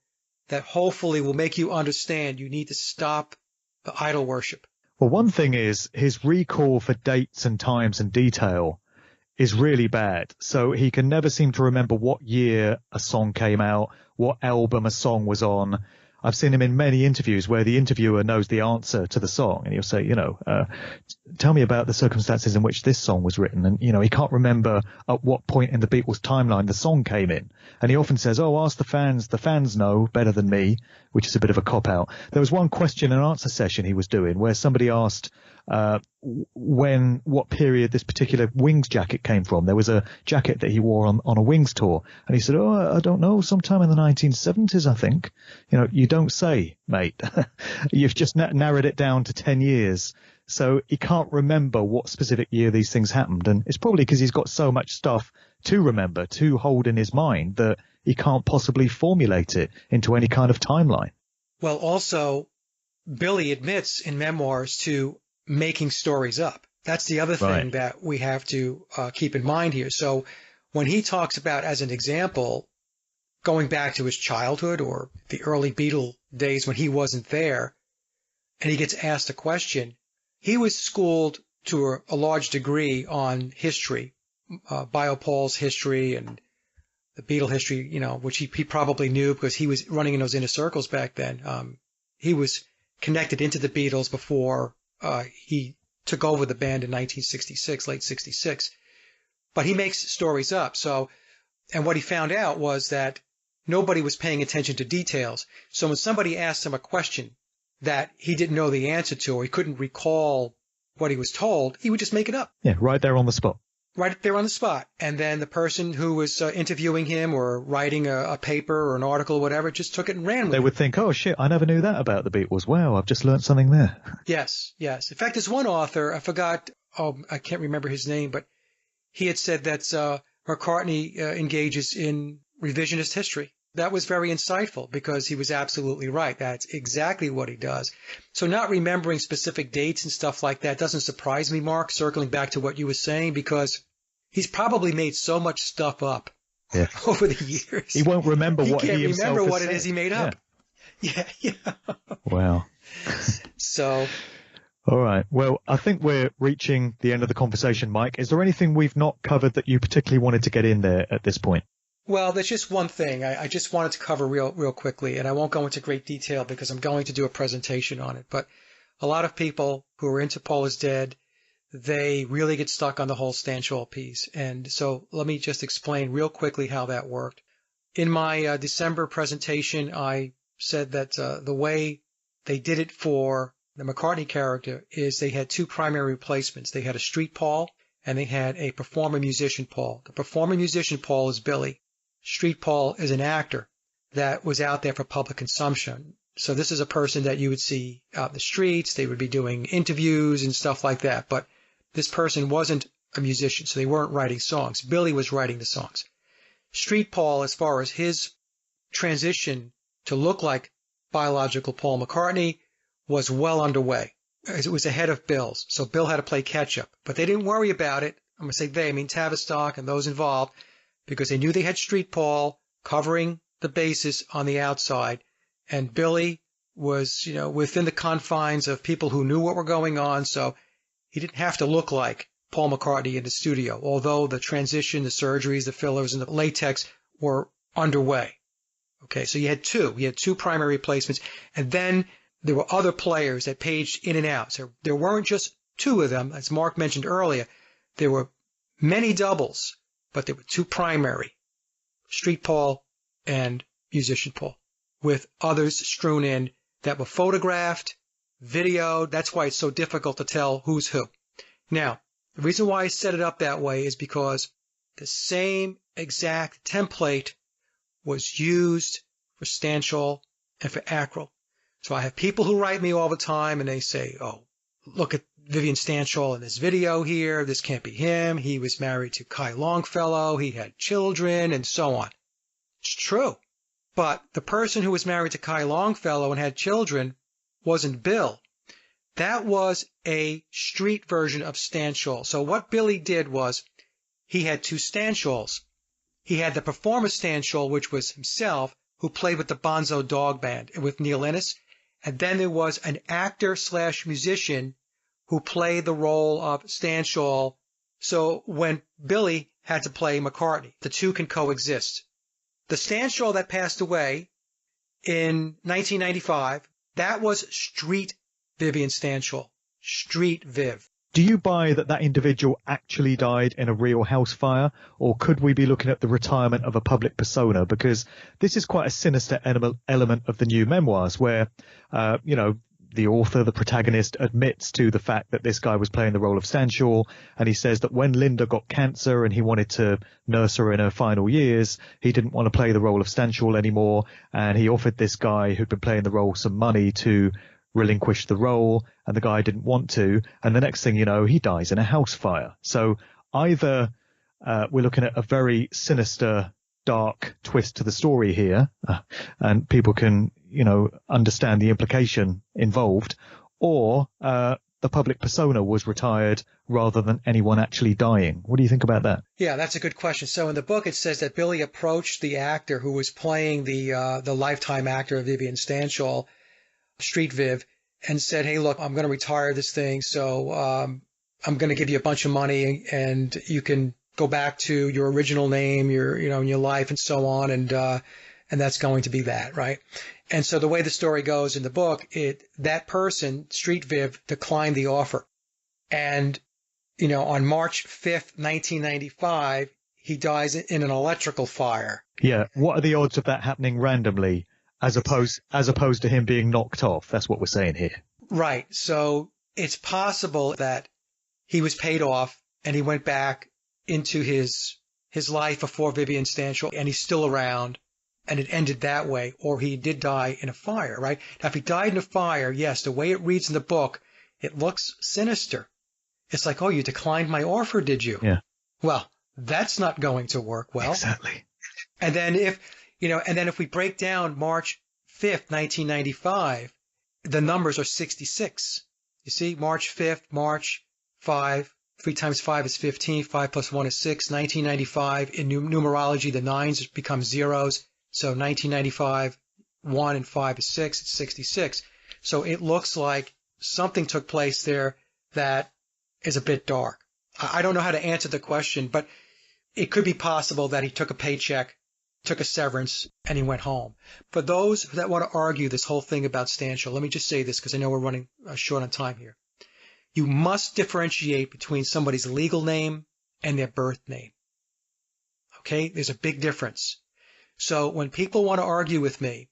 that hopefully will make you understand you need to stop the idol worship. Well, one thing is his recall for dates and times and detail is really bad. So he can never seem to remember what year a song came out, what album a song was on. I've seen him in many interviews where the interviewer knows the answer to the song and he'll say, tell me about the circumstances in which this song was written. And, he can't remember at what point in the Beatles timeline the song came in. And he often says, oh, ask the fans. The fans know better than me, which is a bit of a cop-out. There was one question and answer session he was doing where somebody asked what period this particular Wings jacket came from. There was a jacket that he wore on a Wings tour. And he said, oh, I don't know, sometime in the 1970s, I think. You don't say, mate. You've just narrowed it down to 10 years. So he can't remember what specific year these things happened. And it's probably because he's got so much stuff to remember, to hold in his mind, that he can't possibly formulate it into any kind of timeline. Well, also, Billy admits in memoirs to making stories up. That's the other thing Right. that we have to keep in mind here. So when he talks about, as an example, going back to his childhood or the early Beatle days when he wasn't there, and he gets asked a question, he was schooled to a large degree on history, Biopol's history and the Beatle history, which he probably knew because he was running in those inner circles back then. He was connected into the Beatles before he took over the band in 1966, late 66. But he makes stories up. And what he found out was that nobody was paying attention to details. So when somebody asked him a question that he didn't know the answer to, or he couldn't recall what he was told, he would just make it up. Yeah, right there on the spot. Right there on the spot. And then the person who was interviewing him or writing a paper or an article or whatever just took it and ran with it. They would think, oh, shit, I never knew that about the Beatles. Wow, I've just learned something there. Yes. In fact, there's one author, I can't remember his name, but he had said that McCartney engages in revisionist history. That was very insightful because he was absolutely right. That's exactly what he does. So not remembering specific dates and stuff like that doesn't surprise me, Mark, circling back to what you were saying, because he's probably made so much stuff up over the years. He won't remember what he himself can't remember what has it said. is he made up. Yeah. Wow. So... All right. Well, I think we're reaching the end of the conversation, Mike. Is there anything we've not covered that you particularly wanted to get in there at this point? Well, there's just one thing I just wanted to cover real quickly, and I won't go into great detail because I'm going to do a presentation on it. But a lot of people who are into Paul is Dead, they really get stuck on the whole Stanchel piece. And so let me just explain real quickly how that worked. In my December presentation, I said that the way they did it for the McCartney character is they had two primary replacements. They had a street Paul and they had a performer musician Paul. The performer musician Paul is Billy. Street Paul is an actor that was out there for public consumption. So this is a person that you would see out in the streets. They would be doing interviews and stuff like that. But this person wasn't a musician, so they weren't writing songs. Billy was writing the songs. Street Paul, as far as his transition to look like biological Paul McCartney, was well underway. It was ahead of Bill's, so Bill had to play catch-up. But they didn't worry about it. I'm going to say they, I mean Tavistock and those involved, because they knew they had Street Paul covering the bases on the outside, and Billy was, within the confines of people who knew what were going on, so he didn't have to look like Paul McCartney in the studio, although the transition, the surgeries, the fillers, and the latex were underway. Okay, so you had two primary replacements, and then there were other players that paged in and out. So there weren't just two of them, as Mark mentioned earlier. There were many doubles, but there were two primary, Street Paul and Musician Paul, with others strewn in that were photographed, videoed. That's why it's so difficult to tell who's who. Now, the reason why I set it up that way is because the same exact template was used for Stanchel and for Ackrell. So I have people who write me all the time and they say, oh, look at Vivian Stanchel in this video here. This can't be him. He was married to Quay Longfellow. He had children and so on. It's true. But the person who was married to Quay Longfellow and had children wasn't Bill. That was a street version of Stanchel. So what Billy did was he had two Stanchels. He had the performer Stanchel, which was himself, who played with the Bonzo Dog Band with Neil Innes. And then there was an actor/musician who played the role of Stanchel. So when Billy had to play McCartney, the two can coexist. The Stanchel that passed away in 1995, that was Street Vivian Stanchel. Street Viv. Do you buy that individual actually died in a real house fire, or could we be looking at the retirement of a public persona? Because this is quite a sinister element of the new memoirs where, the author, the protagonist, admits to the fact that this guy was playing the role of Stanchel, and he says that when Linda got cancer and he wanted to nurse her in her final years, he didn't want to play the role of Stanchel anymore, and he offered this guy who'd been playing the role some money to relinquish the role, and the guy didn't want to, and the next thing you know, he dies in a house fire. So either we're looking at a very sinister, dark twist to the story here, and people can, understand the implication involved, or the public persona was retired rather than anyone actually dying. What do you think about that? Yeah, that's a good question. So in the book, it says that Billy approached the actor who was playing the lifetime actor of Vivian Stanchel, Street Viv, and said, hey, look, I'm going to retire this thing, so I'm going to give you a bunch of money and you can go back to your original name, your life and so on, and that's going to be that, right? And so the way the story goes in the book, that person, Street Viv, declined the offer. And, on March 5th, 1995, he dies in an electrical fire. Yeah. What are the odds of that happening randomly as opposed to him being knocked off? That's what we're saying here. Right. So it's possible that he was paid off and he went back into his life before Vivian Stanchel and he's still around and it ended that way, or he did die in a fire, right? Now, if he died in a fire, yes, the way it reads in the book, it looks sinister. It's like, oh, you declined my offer, did you? Yeah. Well, that's not going to work well. Exactly. And then if we break down March 5th, 1995, the numbers are 66. You see, March 5th, March 5, 3 times 5 is 15, 5 plus 1 is 6. 1995, in numerology, the 9s become zeros. So 1995, 1 and 5 is 6, it's 66. So it looks like something took place there that is a bit dark. I don't know how to answer the question, but it could be possible that he took a paycheck took a severance, and he went home. For those that want to argue this whole thing about stanchial, let me just say this because I know we're running short on time here. You must differentiate between somebody's legal name and their birth name. Okay? There's a big difference. So when people want to argue with me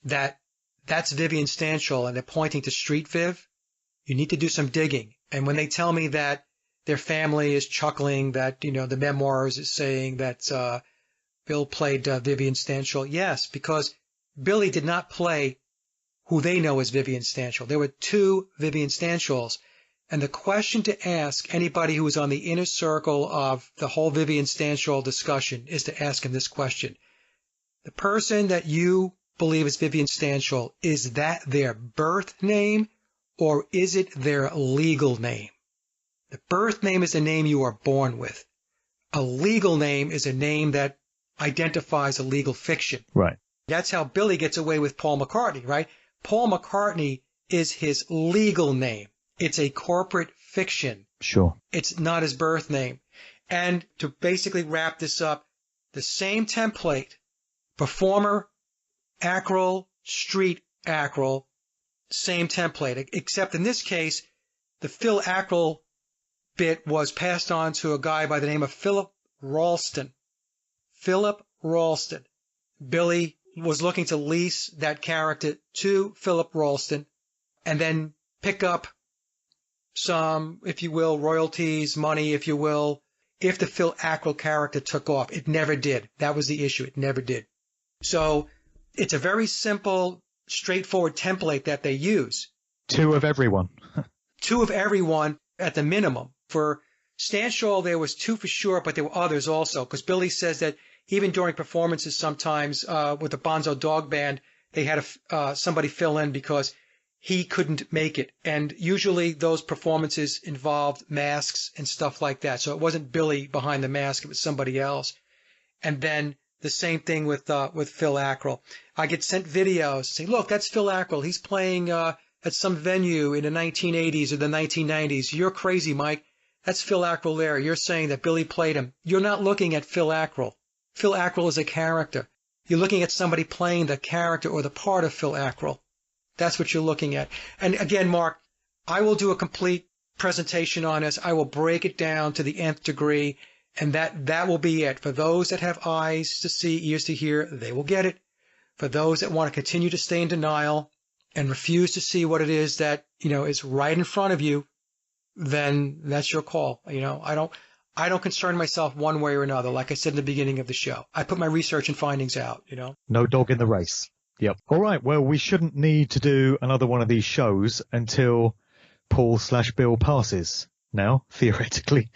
that that's Vivian Stanchial and they're pointing to Street Viv, you need to do some digging. And when they tell me that their family is chuckling, that, the memoirs is saying that Bill played Vivian Stanchial, yes, because Billy did not play who they know as Vivian Stanchial. There were two Vivian Stanchials. And the question to ask anybody who is on the inner circle of the whole Vivian Stanchial discussion is to ask him this question. The person that you believe is Vivian Stanchial, is that their birth name or is it their legal name? The birth name is a name you are born with. A legal name is a name that identifies a legal fiction. Right. That's how Billy gets away with Paul McCartney, right? Paul McCartney is his legal name. It's a corporate fiction. Sure. It's not his birth name. And to basically wrap this up, the same template, performer, acral, street acral, same template, except in this case, the Phil Acral bit was passed on to a guy by the name of Philip Ralston. Philip Ralston. Billy was looking to lease that character to Philip Ralston and then pick up some, if you will, royalties, money, if you will, if the Phil Acral character took off. It never did. That was the issue. It never did. So it's a very simple, straightforward template that they use. Two of everyone. Two of everyone at the minimum. For Stanchial, there was two for sure, but there were others also, because Billy says that even during performances sometimes with the Bonzo Dog Band, they had somebody fill in because he couldn't make it. And usually those performances involved masks and stuff like that. So it wasn't Billy behind the mask, it was somebody else. And then the same thing with Phil Acral. I get sent videos saying, look, that's Phil Acral. He's playing at some venue in the 1980s or the 1990s. You're crazy, Mike. That's Phil Acral there. You're saying that Billy played him. You're not looking at Phil Acral. Phil Acral is a character. You're looking at somebody playing the character or the part of Phil Acral. That's what you're looking at. And again, Mark, I will do a complete presentation on this. I will break it down to the nth degree, and that will be it. For those that have eyes to see, ears to hear, they will get it. For those that want to continue to stay in denial and refuse to see what it is that, is right in front of you, then that's your call. I don't concern myself one way or another. Like I said in the beginning of the show, I put my research and findings out, No dog in the race. Yep. All right. Well, we shouldn't need to do another one of these shows until Paul/Bill passes now, theoretically.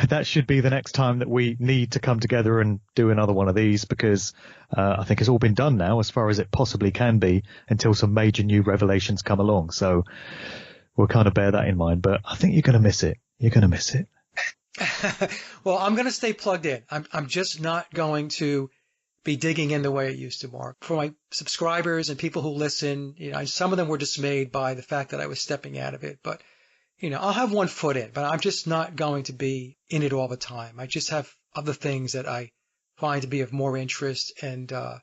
That should be the next time that we need to come together and do another one of these because I think it's all been done now as far as it possibly can be until some major new revelations come along. So we'll kind of bear that in mind. But I think you're going to miss it. You're going to miss it. Well, I'm going to stay plugged in. I'm just not going to be digging in the way it used to, Mark. For my subscribers and people who listen, some of them were dismayed by the fact that I was stepping out of it. But, I'll have one foot in, but I'm just not going to be in it all the time. I just have other things that I find to be of more interest and are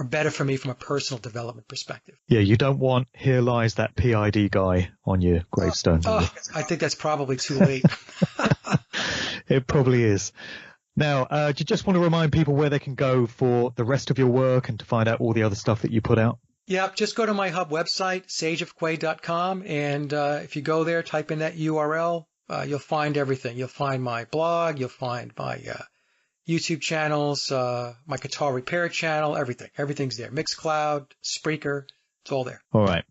better for me from a personal development perspective. Yeah, you don't want "Here lies that PID guy" on your gravestone. I think that's probably too late. It probably is. Now, do you just want to remind people where they can go for the rest of your work and to find out all the other stuff that you put out? Yeah, just go to my hub website, sageofquay.com, and if you go there, type in that URL, you'll find everything. You'll find my blog, you'll find my YouTube channels, my guitar repair channel, everything. Everything's there. Mixcloud, Spreaker, it's all there. All right.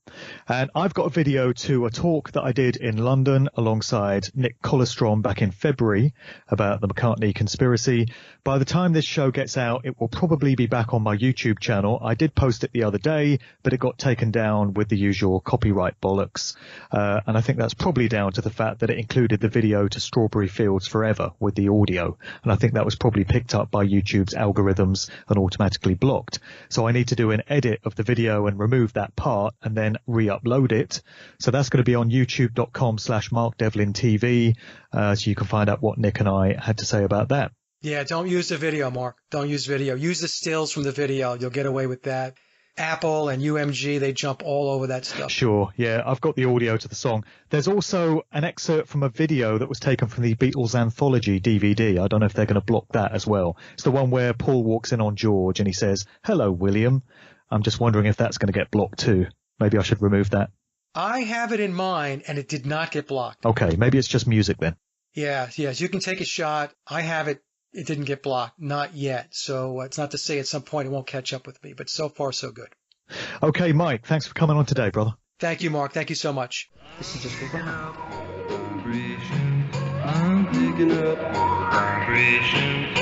And I've got a video to a talk that I did in London alongside Nick Colostrom back in February about the McCartney conspiracy. By the time this show gets out, it will probably be back on my YouTube channel. I did post it the other day, but it got taken down with the usual copyright bollocks. And I think that's probably down to the fact that it included the video to Strawberry Fields Forever with the audio. And I think that was probably picked up by YouTube's algorithms and automatically blocked. So I need to do an edit of the video and remove that part and then re-upload it. So that's going to be on youtube.com/Mark Devlin TV. So you can find out what Nick and I had to say about that. Yeah, don't use the video, Mark. Don't use video. Use the stills from the video. You'll get away with that. Apple and UMG, they jump all over that stuff. Sure, yeah, I've got the audio to the song. There's also an excerpt from a video that was taken from the Beatles Anthology DVD. I don't know if they're going to block that as well. It's the one where Paul walks in on George and he says, "Hello, William." I'm just wondering if that's going to get blocked too. Maybe I should remove that. I have it in mind, and it did not get blocked. Okay, maybe it's just music then. Yes, you can take a shot. I have it. It didn't get blocked. Not yet. So it's not to say at some point it won't catch up with me, but so far so good. Okay, Mike, thanks for coming on today, brother. Thank you, Mark. Thank you so much. This is just a I'm picking up vibrations.